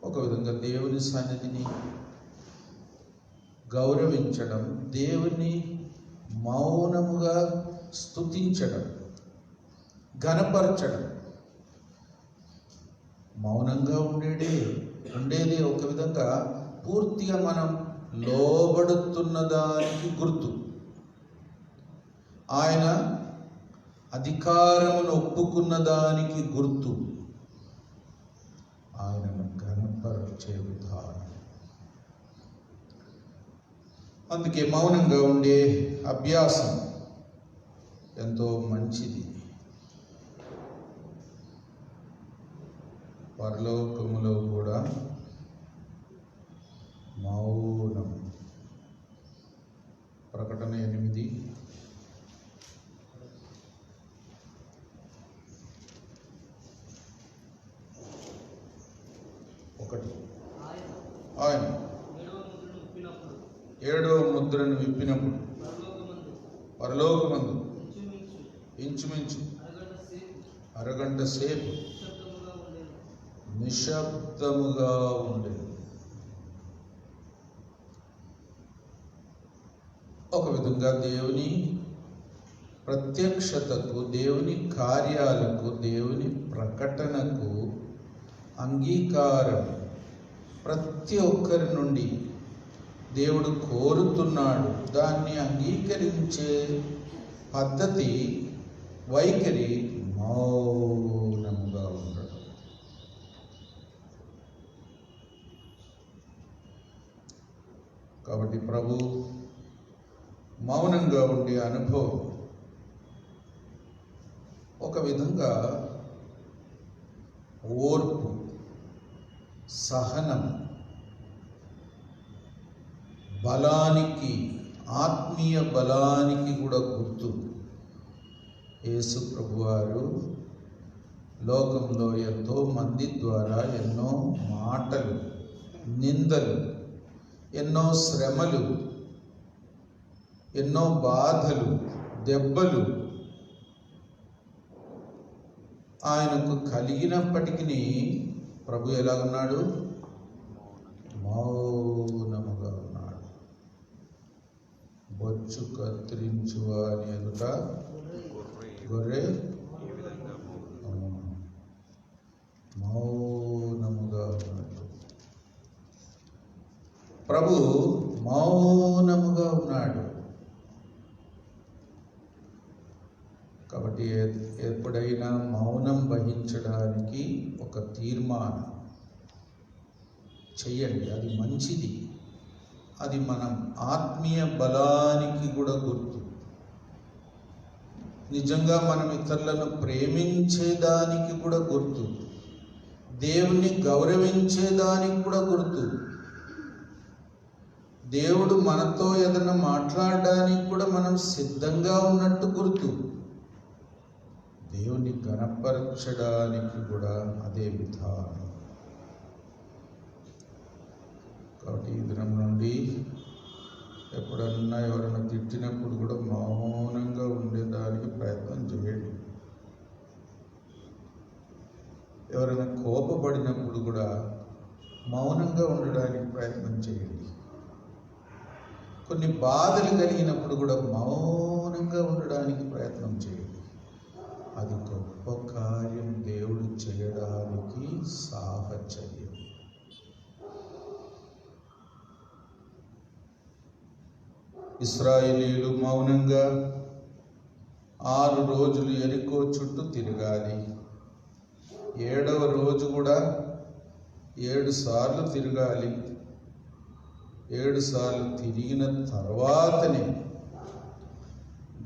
ఒక విధంగా దేవుని సన్నిధిని గౌరవించడం, దేవుని మౌనముగా స్తుతించడం, ఘనపరచడం. మౌనంగా ఉండేది ఒక విధంగా పూర్తిగా మనం లోబడుతున్న దానికి గుర్తు. ఆయన అధికారమును ఒప్పుకున్న దానికి గుర్తు. ఆయనను ఘనపరిచే విధానం. అందుకే మౌనంగా ఉండే అభ్యాసం ఎంతో మంచిది. పరలోకములో కూడా మౌనం. ప్రకటన 8 1. ఆయన 7వ ముద్రను విప్పినప్పుడు పరలోకమందు ఇంచుమించు అరగంట సేపు నిశ్శబ్దముగా ఉండేది. ఒక విధంగా దేవుని ప్రత్యక్షతకు, దేవుని కార్యాలకు, దేవుని ప్రకటనకు అంగీకారం ప్రతి ఒక్కరి నుండి దేవుడు కోరుతున్నాడు. దాన్ని అంగీకరించే పద్ధతి, వైఖరి మౌనముగా ఉండడం. కాబట్టి ప్రభు మౌనంగా ఉండే అనుభవం ఒక విధంగా ఓర్పు, సహనం, బలానికి, ఆత్మీయ బలానికి కూడా గుర్తు. యేసు ప్రభువారు లోకంలో ఎంతో మంది ద్వారా ఎన్నో మాటలు, నిందలు, ఎన్నో శ్రమలు, ఎన్నో బాధలు, దెబ్బలు ఆయనకు కలిగినప్పటికీ ప్రభు ఎలాగున్నాడు? మౌనముగా ఉన్నాడు. బొచ్చు కత్తిరించు అని ఎదుట గొర్రె మౌనముగా ఉన్నాడు. ప్రభు మౌనముగా ఉన్నాడు. కాబట్టి ఎప్పుడైనా మౌనం వహించడానికి ఒక తీర్మానం చెయ్యండి. అది మంచిది. అది మనం ఆత్మీయ బలానికి కూడా గుర్తు. నిజంగా మనం ఇతరులను ప్రేమించేదానికి కూడా గుర్తు. దేవుని గౌరవించేదానికి కూడా గుర్తు. దేవుడు మనతో ఏదైనా మాట్లాడడానికి కూడా మనం సిద్ధంగా ఉన్నట్టు గుర్తు. దేవుని గణపరచడానికి కూడా అదే విధానం. కాబట్టి ఈ దినం నుండి ఎప్పుడన్నా ఎవరైనా తిట్టినప్పుడు కూడా మౌనంగా ఉండేదానికి ప్రయత్నం చేయండి. ఎవరైనా కోపపడినప్పుడు కూడా మౌనంగా ఉండడానికి ప్రయత్నం చేయండి. కొన్ని బాధలు కలిగినప్పుడు కూడా మౌనంగా ఉండడానికి ప్రయత్నం చేయండి. అది గొప్ప కార్యం దేవుడు చేయడానికి సాహచర్యం. ఇశ్రాయేలీయులు మౌనంగా 6 రోజులు యెరికో చుట్టూ తిరగాలి. 7వ రోజు కూడా 7 సార్లు తిరగాలి. 7 సార్లు తిరిగిన తర్వాతనే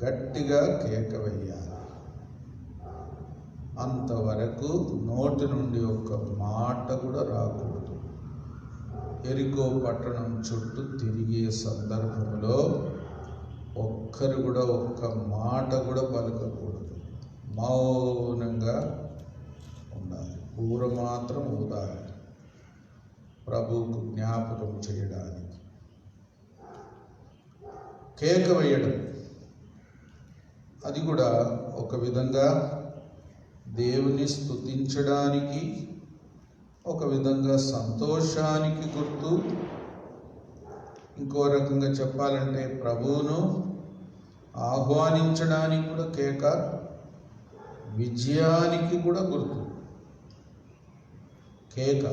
గట్టిగా కేక వేయాలి. అంతవరకు నోటి నుండి ఒక్క మాట కూడా రాకూడదు. యెరికో పట్టణం చుట్టూ తిరిగే సందర్భంలో ఒక్కరు కూడా ఒక్క మాట కూడా పలకకూడదు. మౌనంగా ఉండాలి. ఊర మాత్రం ఊదాలి, ప్రభువుకు జ్ఞాపకం చేయడానికి. కేక వేయడం అది కూడా ఒక విధంగా దేవుని స్తుతించడానికి, ఒక విధంగా సంతోషానికి గుర్తు. ఇంకో రకంగా చెప్పాలంటే ప్రభువును ఆహ్వానించడానికి కూడా కేక, విజయానికి కూడా గుర్తు. కేక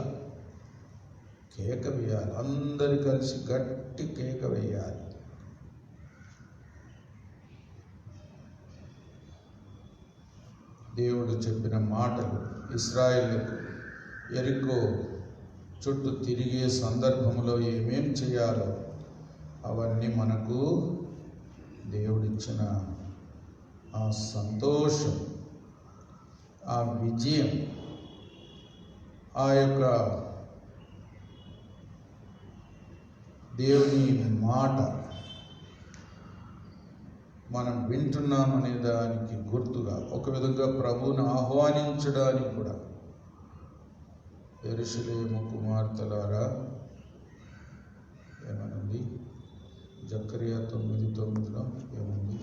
వేయాలి. అందరు కలిసి గట్టి కేక వేయాలి. దేవుడు చెప్పిన మాటలు ఇశ్రాయేలుకు యెరికో చుట్టూ తిరిగే సందర్భంలో ఏమేం చేయాలో అవన్నీ మనకు దేవుడిచ్చిన ఆ సంతోషం, ఆ విజయం, ఆ యొక్క దేవుని మాట మనం వింటున్నామనే దానికి గుర్తుగా, ఒక విధంగా ప్రభువును ఆహ్వానించడానికి కూడా, యెరూషలేము కుమార్తెలారా ఏమనుంది? జకర్యా 9:9లో ఏముంది?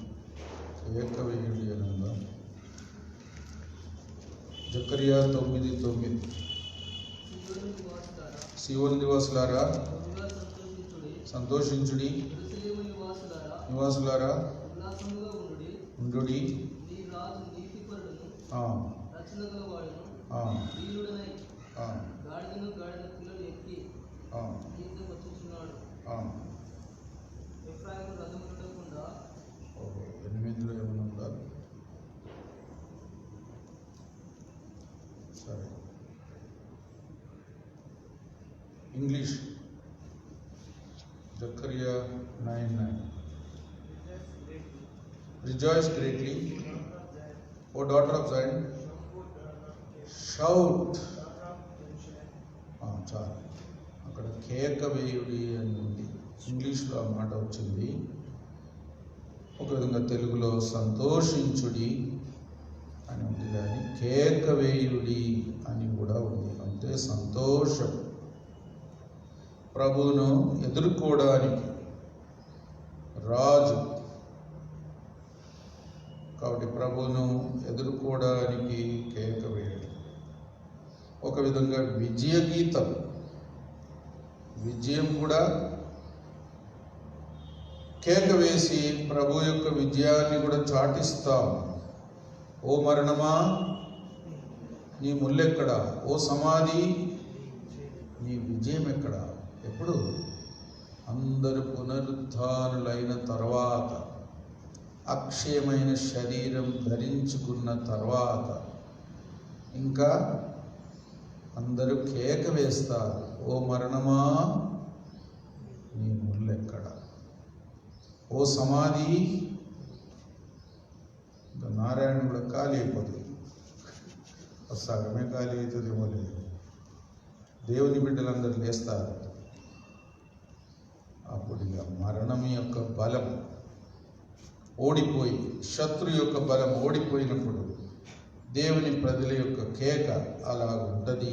ఏకవేయుడి అని ఉందా? జకర్యా 9:9 సీయోను నివాసులారా సంతోషించుడి, నివాసులారా ఉండుడి, ఎనిమిదిలో ఏమైనా ఉందా? సరే, ఇంగ్లీష్ జకర్యా 9:9 Rejoice greatly, O daughter of Zion, shout. చాలు, అక్కడ కేక వేయుడి అని ఉంది. ఇంగ్లీష్లో ఆ మాట వచ్చింది. ఒక విధంగా తెలుగులో సంతోషించుడి అని ఉంది, కానీ కేక వేయుడి అని కూడా ఉంది. అంటే సంతోషం. ప్రభువును ఎదుర్కోవడానికి రాజు కాబట్టి ప్రభువును ఎదుర్కోవడానికి కేక వేయడం ఒక విధంగా విజయ గీతం. విజయం కూడా కేక వేసి ప్రభు యొక్క విజయాన్ని కూడా చాటిస్తాం. ఓ మరణమా నీ ముల్లెక్కడా? ఓ సమాధి నీ విజయం ఎక్కడా? ఎప్పుడు? అందరూ పునరుద్ధానులైన తర్వాత, అక్షయమైన శరీరం ధరించుకున్న తర్వాత ఇంకా అందరూ కేక వేస్తారు, ఓ మరణమా నీ ముల్లెక్కడ? ఓ సమాధి. ఇంకా నారాయణ కూడా ఖాళీ అయిపోతుంది, సగమే ఖాళీ అవుతుందేమో లేదు. దేవుని బిడ్డలందరూ లేస్తారు. అప్పుడు ఇక మరణం యొక్క బలం ఓడిపోయి, శత్రు యొక్క బలం ఓడిపోయినప్పుడు దేవుని ప్రజల యొక్క కేక అలా ఉంటుంది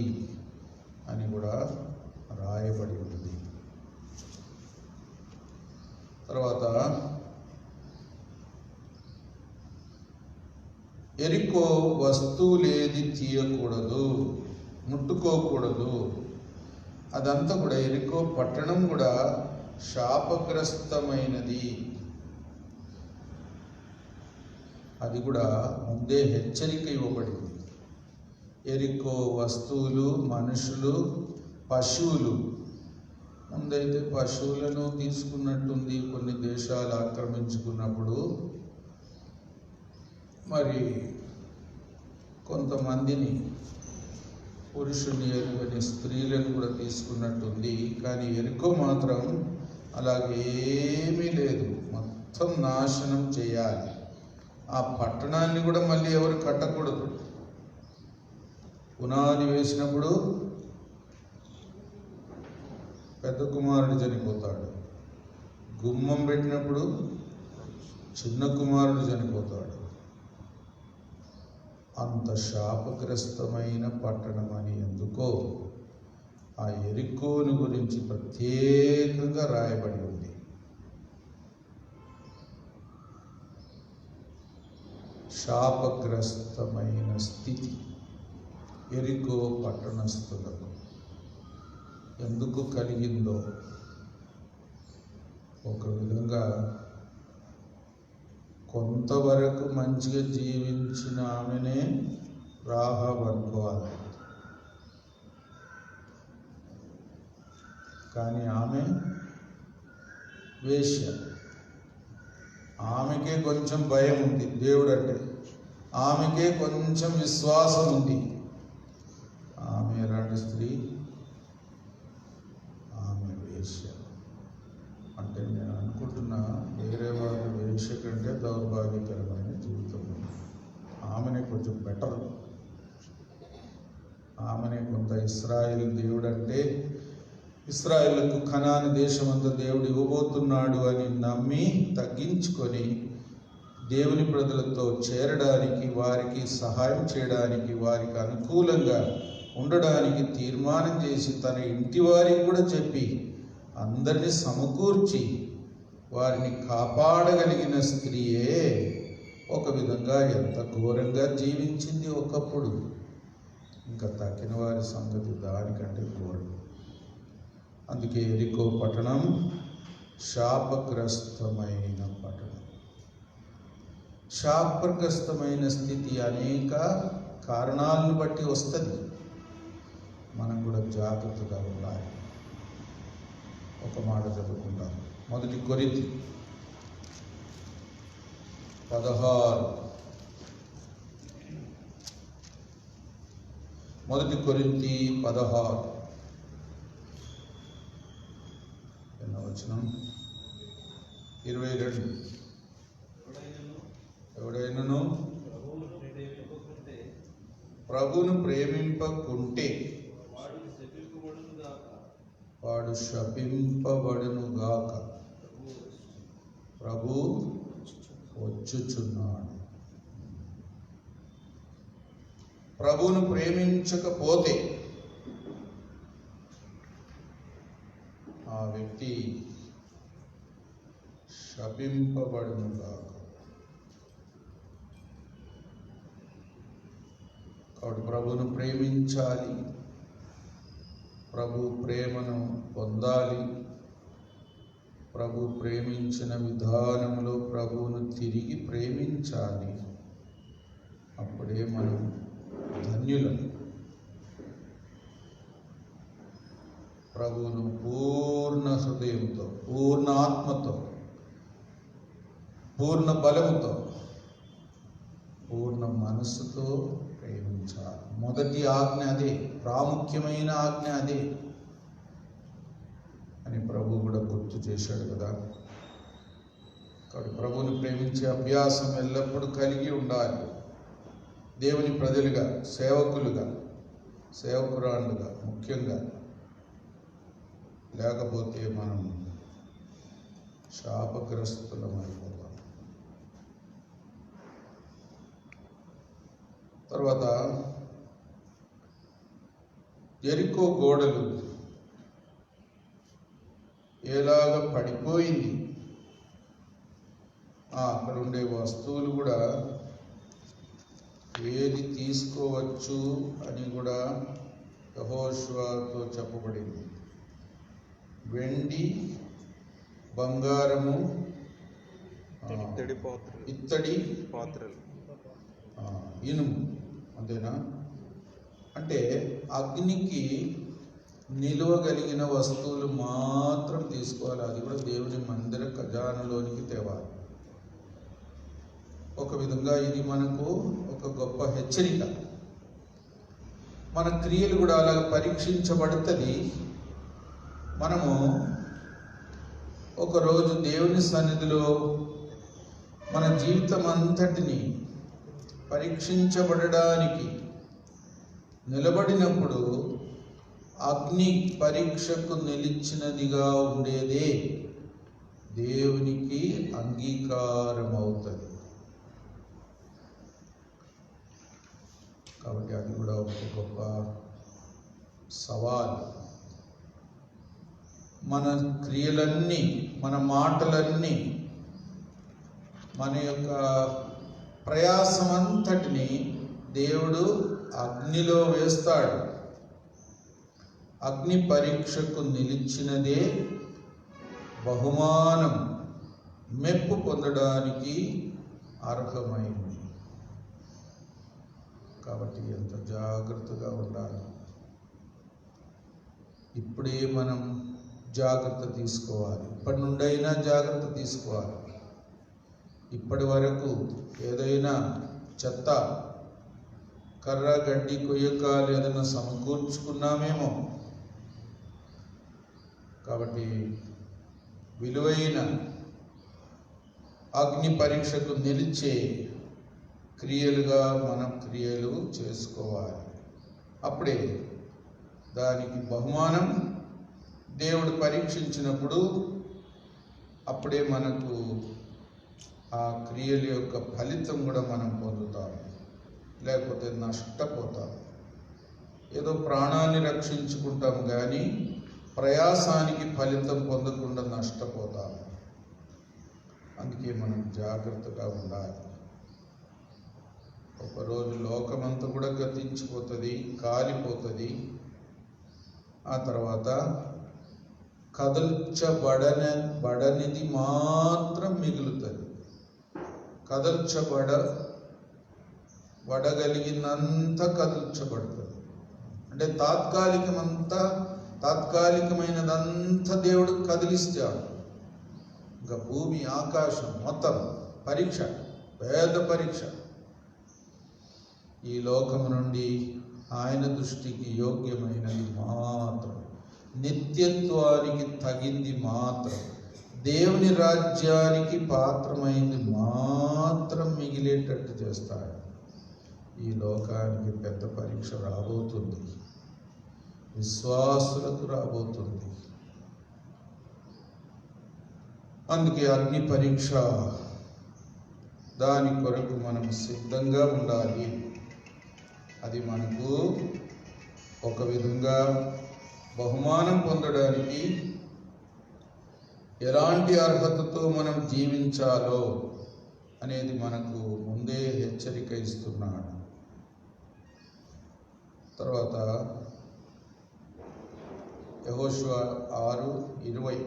అని కూడా రాయబడి ఉంది. తర్వాత ఎరికో వస్తువులేది తీయకూడదు, ముట్టుకోకూడదు. అదంతా కూడా ఎరికో పట్టణం కూడా శాపగ్రస్తమైనది. అది కూడా ముందే హెచ్చరిక ఇవ్వబడింది. ఎరికో వస్తువులు, మనుషులు, పశువులు, ముందైతే పశువులను తీసుకున్నట్టుంది కొన్ని దేశాలు ఆక్రమించుకున్నప్పుడు. మరి కొంతమందిని, పురుషుని ఎరుగని స్త్రీలను కూడా తీసుకున్నట్టుంది. కానీ ఎరికో మాత్రం అలాగేమీ లేదు, మొత్తం నాశనం చేయాలి. ఆ పట్టణాన్ని కూడా మళ్ళీ ఎవరు కట్టకూడదు. పునాది వేసినప్పుడు పెద్ద కుమారుడు చనిపోతాడు, గుమ్మం పెట్టినప్పుడు చిన్న కుమారుడు చనిపోతాడు. అంత శాపగ్రస్తమైన పట్టణం అని ఎందుకో ఆ ఎరికోను గురించి ప్రత్యేకంగా రాయబడి ఉంది. శాపగ్రస్తమైన స్థితి ఎరికో పట్టణస్థులకు ఎందుకు కలిగిందో ఒక విధంగా కొంతవరకు మంచిగా జీవించిన ఆమెనే రాహాబు అనుకోవాలి. కానీ ఆమె వేశ్య. ఆమెకే కొంచెం భయం ఉంది దేవుడు అంటే, ఆమెకే కొంచెం విశ్వాసం ఉంది. ఆమె ఎలాంటి స్త్రీ? ఆమె వేశ్య. అంటే నేను కంటే దౌర్భాగ్యకరమైన జీవితం. ఆమెనే కొంచెం బెటర్. ఆమెనే కొంత ఇశ్రాయేలు దేవుడు అంటే ఇశ్రాయేలుకు కనాను దేశమంతా దేవుడు ఇవ్వబోతున్నాడు అని నమ్మి తగ్గించుకొని దేవుని ప్రజలతో చేరడానికి, వారికి సహాయం చేయడానికి, వారికి అనుకూలంగా ఉండడానికి తీర్మానం చేసి తన ఇంటి వారికి కూడా చెప్పి అందరినీ సమకూర్చి వారిని కాపాడగలిగిన స్త్రీయే ఒక విధంగా ఎంత ఘోరంగా జీవించింది ఒకప్పుడు. ఇంకా తక్కిన వారి సంగతి దానికంటే ఘోరం. అందుకే ఎరికో పట్టణం శాపగ్రస్తమైన పట్టణం. శాపగ్రస్తమైన స్థితి అనేక కారణాలను బట్టి వస్తుంది. మనం కూడా జాగ్రత్తగా ఉండాలి. ఒక మాట చదువుకుంటాం. 1 కొరింథీ 16. 1 కొరింథీ 16 వచనం 22. ఎవడైనను ప్రభువును ప్రేమింపకుంటే వాడు శపింపబడునుగాక. ప్రభు వచ్చుచున్నాడు. ప్రభువును ప్రేమించకపోతే ఆ వ్యక్తి శపింపబడునుగాక. కాబట్టి ప్రభువును ప్రేమించాలి, ప్రభు ప్రేమను పొందాలి, ప్రభు ప్రేమించిన విధానంలో ప్రభువును తిరిగి ప్రేమించాలి. అప్పుడే మనం ధన్యులం. ప్రభువును పూర్ణ హృదయంతో, పూర్ణ ఆత్మతో, పూర్ణ బలముతో, పూర్ణ మనస్సుతో ప్రేమించాలి. మొదటి ఆజ్ఞ అదే, ప్రాముఖ్యమైన ఆజ్ఞ అదే అని ప్రభు కూడా గుర్తు చేశాడు కదా. కాబట్టి ప్రభువుని ప్రేమించే అభ్యాసం ఎల్లప్పుడూ కలిగి ఉండాలి. దేవుని ప్రజలుగా, సేవకులుగా, సేవకురాళ్ళుగా ముఖ్యంగా. లేకపోతే మనం శాపగ్రస్తులమైపోతాం. తర్వాత యెరికో గోడలు ఎలాగ పడిపోయింది, అక్కడ ఉండే వస్తువులు కూడా ఏది తీసుకోవచ్చు అని కూడా యెహోషువతో చెప్పబడింది. వెండి, బంగారము, ఇత్తడి పాత్రలు, ఇనుము, అంతేనా? అంటే అగ్నికి నిలువగలిగిన వస్తువులు మాత్రం తీసుకోవాలి. అది కూడా దేవుని మందిర ఖజానాలోనికి తేవాలి. ఒక విధంగా ఇది మనకు ఒక గొప్ప హెచ్చరిక. మన క్రియలు కూడా అలాగ పరీక్షించబడుతుంది. మనము ఒకరోజు దేవుని సన్నిధిలో మన జీవితం అంతటిని పరీక్షించబడడానికి నిలబడినప్పుడు అగ్ని పరీక్షకు నిలిచినదిగా ఉండేదే దేవునికి అంగీకారం అవుతుంది. కాబట్టి అది కూడా ఒక గొప్ప సవాల్. మన క్రియలన్నీ, మన మాటలన్నీ, మన యొక్క ప్రయాసమంతటిని దేవుడు అగ్నిలో వేస్తాడు. అగ్ని పరీక్షకు నిలిచినదే బహుమానం, మెప్పు పొందడానికి అర్హమైంది. కాబట్టి ఎంత జాగ్రత్తగా ఉండాలి. ఇప్పుడే మనం జాగ్రత్త తీసుకోవాలి. ఇప్పటి నుండైనా జాగ్రత్త తీసుకోవాలి. ఇప్పటి వరకు ఏదైనా చెత్త, కర్ర, గడ్డి, కొయ్యకాలు ఏదైనా సమకూర్చుకున్నామేమో. కాబట్టి విలువైన అగ్ని పరీక్షకు నిలిచే క్రియలుగా మనం క్రియలు చేసుకోవాలి. అప్పుడే దానికి బహుమానం దేవుడు పరీక్షించినప్పుడు అప్పుడే మనకు ఆ క్రియల యొక్క ఫలితం కూడా మనం పొందుతాం. లేకపోతే నష్టపోతాం. ఏదో ప్రాణాన్ని రక్షించుకుంటాం కానీ ప్రయాసానికి ఫలితం పొందకుండా నష్టపోతాం. అందుకే మనం జాగ్రత్తగా ఉండాలి. ఒకరోజు లోకమంతా కూడా గతించిపోతుంది, కాలిపోతుంది. ఆ తర్వాత కదల్చబడనిది మాత్రం మిగులుతుంది. వడగలిగినంత కదల్చబడుతుంది. అంటే తాత్కాలికమైనదంతా దేవుడు కదిలిస్తాడు. ఇంకా భూమి ఆకాశం మొత్తం పరీక్ష, పేద పరీక్ష. ఈ లోకము నుండి ఆయన దృష్టికి యోగ్యమైనది మాత్రం, నిత్యత్వానికి తగింది మాత్రం, దేవుని రాజ్యానికి పాత్రమైంది మాత్రం మిగిలేటట్టు చేస్తాడు. ఈ లోకానికి పెద్ద పరీక్ష రాబోతుంది, విశ్వాసులకు రాబోతుంది. అందుకే అగ్ని పరీక్ష, దాని కొరకు మనం సిద్ధంగా ఉండాలి. అది మనకు ఒక విధంగా బహుమానం పొందడానికి ఎలాంటి అర్హతతో మనం జీవించాలో అనేది మనకు ముందే హెచ్చరిక ఇస్తున్నాడు. తర్వాత యెహోషువ 6:20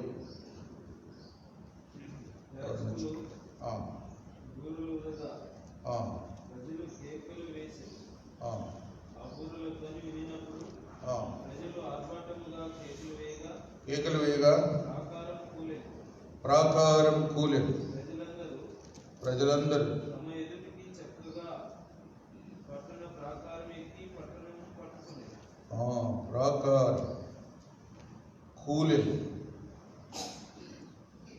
కేకలు వేయగా ప్రాకారం కూలెను. ప్రజలందరూ ప్రాకారం కూలెను.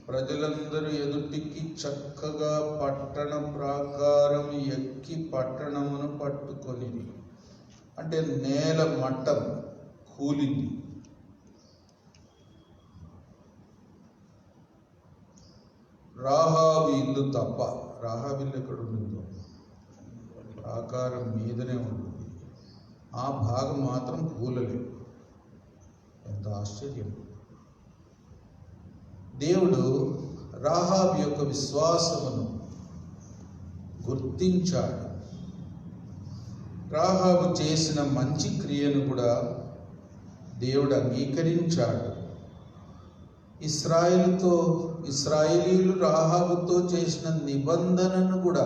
ప్రజలందరూ ఎదుటికి చక్కగా పట్టణ ప్రాకారం ఎక్కి పట్టణమును పట్టుకొని, అంటే నేల మట్టం కూలింది. రాహాబు ఇల్లు తప్ప, రాహాబు ఇల్లు ఎక్కడ ఉంటుందో ప్రాకారం మీదనే ఉంటుంది. ఆ భాగం మాత్రం కూలలేదు. ఎంత ఆశ్చర్యం! దేవుడు రాహాబు యొక్క విశ్వాసమును గుర్తించాడు. రాహాబు చేసిన మంచి క్రియను కూడా దేవుడు అంగీకరించాడు. ఇశ్రాయేలీయులు రాహాబుతో చేసిన నిబంధనను కూడా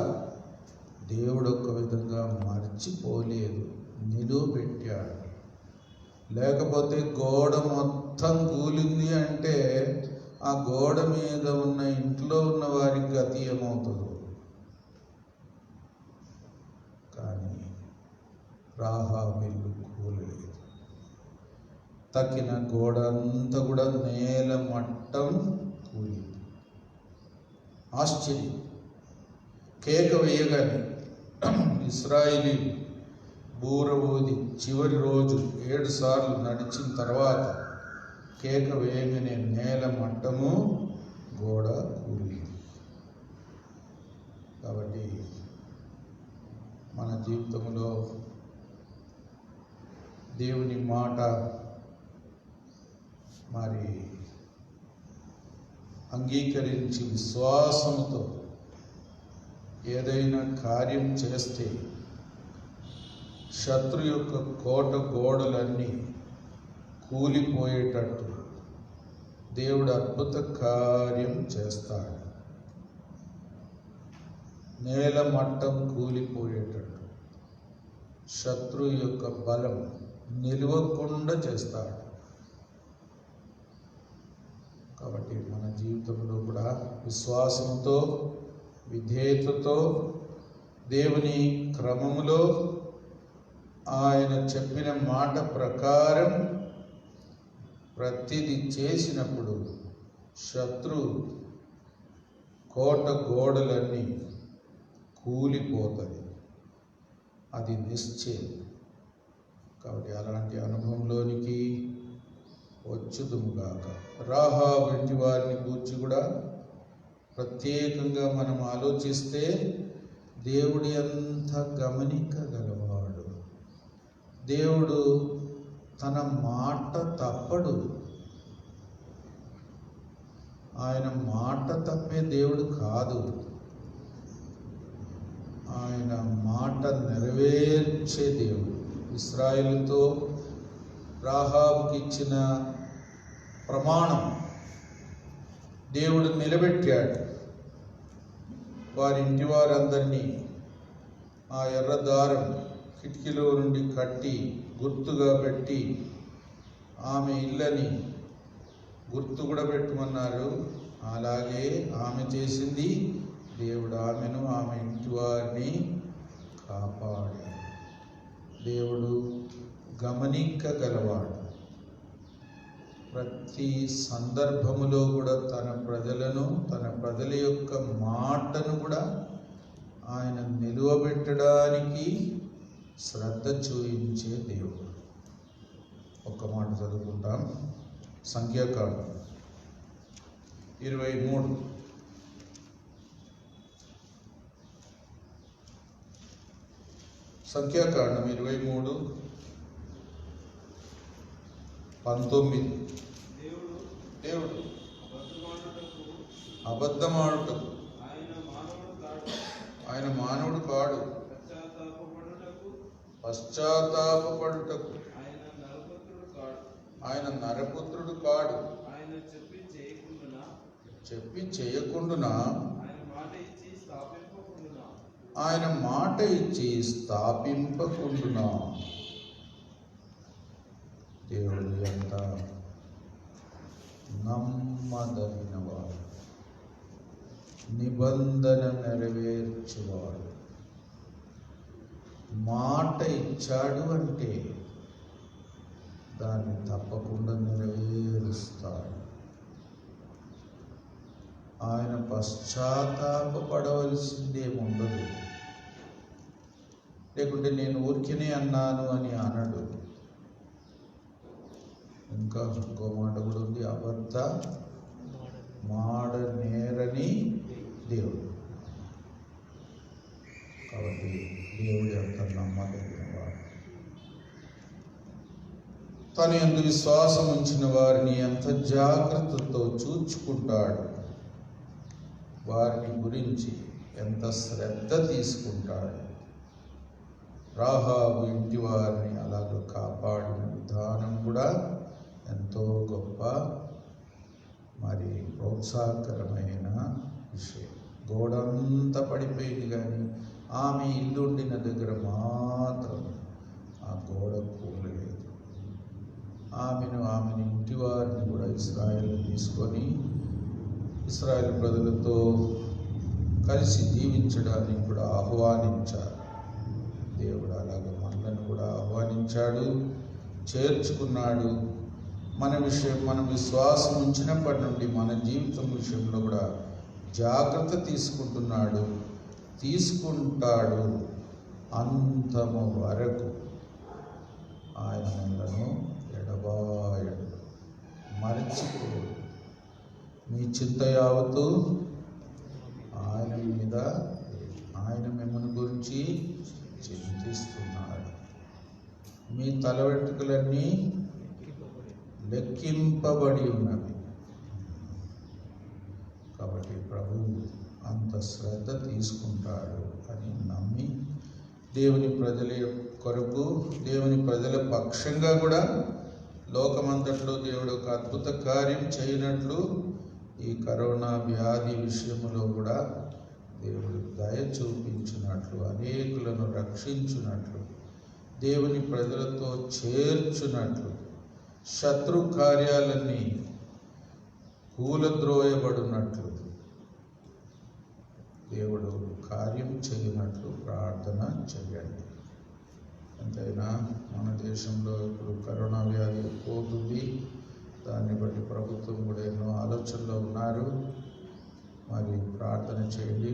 దేవుడు ఒక విధంగా మర్చిపోలేదు, నిలువబెట్టాడు. లేకపోతే గోడ మొత్తం కూలింది అంటే ఆ గోడ మీద ఉన్న ఇంట్లో ఉన్న వారికి గతి ఏమవుతుందో. కానీ రాహాబు ఇల్లు కూలలేదు. తక్కిన గోడ అంతా కూడా నేల మట్టం కూలింది. ఆశ్చర్యం! కేక వేయగానే ఇశ్రాయేలీయులు బూర ఊది చివరి రోజు 7 సార్లు నడిచిన తర్వాత కేక వేయగానే నేల మట్టము గోడ కూలింది. కాబట్టి మన జీవితంలో దేవుని మాట మరి అంగీకరించి విశ్వాసముతో ఏదైనా కార్యం చేస్తే శత్రు యొక్క కోట గోడలన్నీ కూలిపోయేటట్టు దేవుడు అద్భుత కార్యం చేస్తాడు. నేల మట్టం కూలిపోయేటట్టు శత్రు యొక్క బలం నిలవకుండా చేస్తాడు. కాబట్టి మన జీవితంలో కూడా విశ్వాసంతో, విధేయతతో, దేవుని క్రమములో ఆయన చెప్పిన మాట ప్రకారం ప్రతిదీ చేసినప్పుడు శత్రు కోట గోడలన్నీ కూలిపోతుంది, అది నిశ్చయం. కాబట్టి అలాంటి అనుభవంలోనికి వచ్చుదుముగాక. రాహాబు ఇంటి వారిని గూర్చి కూడా ప్రత్యేకంగా మనం ఆలోచిస్తే దేవుడు ఎంత గమనికగలవాడు. దేవుడు తన మాట తప్పడు. ఆయన మాట తప్పే దేవుడు కాదు. ఆయన మాట నెరవేర్చే దేవుడు. ఇశ్రాయేలుతో రాహాబుకి ఇచ్చిన ప్రమాణం దేవుడు నిలబెట్టాడు. వారి ఇంటి వారందరినీ ఆ ఎర్రదారం కిటికీలో నుండి కట్టి గుర్తుగా పెట్టి ఆమె ఇళ్ళని గుర్తు కూడా పెట్టమన్నారు. అలాగే ఆమె చేసింది. దేవుడు ఆమెను, ఆమె ఇంటి వారిని కాపాడాడు. దేవుడు గమనించగలవాడు. ప్రతి సందర్భములో కూడా తన ప్రజలను, తన ప్రజల యొక్క మాటను కూడా ఆయన నిలువబెట్టడానికి శ్రద్ధ చూయించే దేవుడు. ఒక్క మాట చదువుకుంటాం. సంఖ్యాకాండం 23. సంఖ్యాకాండం 23:19. దేవుడు అబద్ధమాడుటకు ఆయన మానవుడు కాడు, పశ్చాత్తాపపడుటకు ఆయన నరపుత్రుడు కాడు. చెప్పి చేయకుండునా ఆయన మాట ఇచ్చి స్థాపింపకుండునా. దేవుడు ఎంత నమ్మదగినవాడు, నిబంధన నెరవేర్చువాడు. మాట ఇచ్చాడు అంటే దాన్ని తప్పకుండా నెరవేరుస్తాడు. ఆయన పశ్చాత్తాపపడవలసిందేముండదు. లేకుంటే నేను ఊరికనే అన్నాను అని అనడు. ఇంకా ఇంకో మాట కూడా ఉంది, అబద్ధ మాడనేరని దేవుడు. కాబట్టి దేవుడు ఎంత నమ్మదగినవాడు. తన యందు విశ్వాసం ఉంచిన వారిని ఎంత జాగ్రత్తతో చూచుకుంటాడు. వారిని గురించి ఎంత శ్రద్ధ తీసుకుంటాడు. రాహాబు ఇంటి వారిని అలాగ కాపాడిన విధానం కూడా ఎంతో గొప్ప, మరి ప్రోత్సాహకరమైన విషయం. గోడంతా పడిపోయింది కానీ ఆమె ఇల్లు ఉండిన దగ్గర మాత్రం ఆ గోడ కూలలేదు. ఆమెను ఇంటి వారిని కూడా ఇశ్రాయేలు తీసుకొని ఇశ్రాయేలు ప్రజలతో కలిసి జీవించడానికి కూడా ఆహ్వానించారు. దేవుడు అలాగే మనలను కూడా ఆహ్వానించాడు, చేర్చుకున్నాడు. మనం విశ్వాసం ఉంచినప్పటి నుండి మన జీవితం విషయంలో కూడా జాగ్రత్త తీసుకుంటాడు అంతము వరకు. ఆయన మనలను ఎడబాయడు, మరచిపోడు. మీ చింత యావత్తు ఆయన మీద, ఆయన మిమ్మల్ని గురించి చింతిస్తున్నాడు. మీ తల వెంట్రుకలన్నీ లెక్కింపబడి ఉన్నవి. కాబట్టి ప్రభు అంత శ్రద్ధ తీసుకుంటాడు అని నమ్మి దేవుని ప్రజల కొరకు, దేవుని ప్రజల పక్షంగా కూడా లోకమంతట్లో దేవుడు ఒక అద్భుత కార్యం చేయనట్లు ఈ కరోనా వ్యాధి విషయంలో కూడా దేవుడు దయ చూపించినట్లు, అనేకులను రక్షించినట్లు, దేవుని ప్రజలతో చేర్చునట్లు, శత్రు కార్యాలన్నీ కూలద్రోయబడినట్లు దేవుడు కార్యం చేయనట్లు ప్రార్థన చేయండి. ఎంతైనా మన దేశంలో ఇప్పుడు కరోనా వ్యాధి పోతుంది. దాన్ని బట్టి ప్రభుత్వం కూడా ఎన్నో ఆలోచనలో ఉన్నారు. మరి ప్రార్థన చేయండి.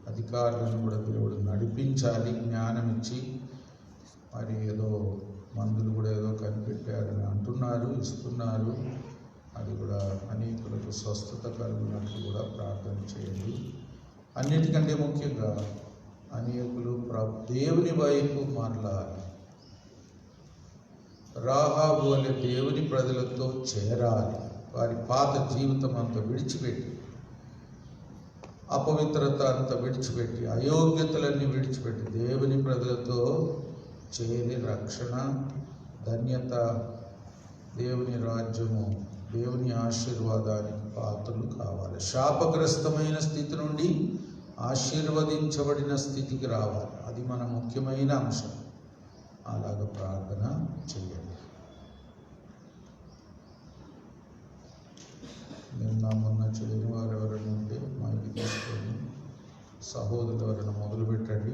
అధికారులను కూడా దేవుడు నడిపించాలి, జ్ఞానం ఇచ్చి. మరి ఏదో మందులు కూడా ఏదో కనిపెట్టారని అంటున్నారు, ఇస్తున్నారు. అది కూడా అనేకులకు స్వస్థత కలిగినట్లు కూడా ప్రార్థన చేయండి. అన్నిటికంటే ముఖ్యంగా అనేకులు దేవుని వైపు మరలాలి. రాహాబు వలె దేవుని ప్రజలతో చేరాలి. వారి పాత జీవితం అంతా విడిచిపెట్టి, అపవిత్రత అంతా విడిచిపెట్టి, అయోగ్యతలన్నీ విడిచిపెట్టి దేవుని ప్రజలతో చేరి రక్షణ, ధన్యత, దేవుని రాజ్యము, దేవుని ఆశీర్వాదానికి పాత్రలు కావాలి. శాపగ్రస్తమైన స్థితి నుండి ఆశీర్వదించబడిన స్థితికి రావాలి. అది మన ముఖ్యమైన అంశం. అలాగ ప్రార్థన చేయండి. నిన్న మొన్న చేయని వారు ఎవరైనా ఉంటే మైకి తీసుకొని సహోదరులు ఎవరైనా మొదలు పెట్టండి.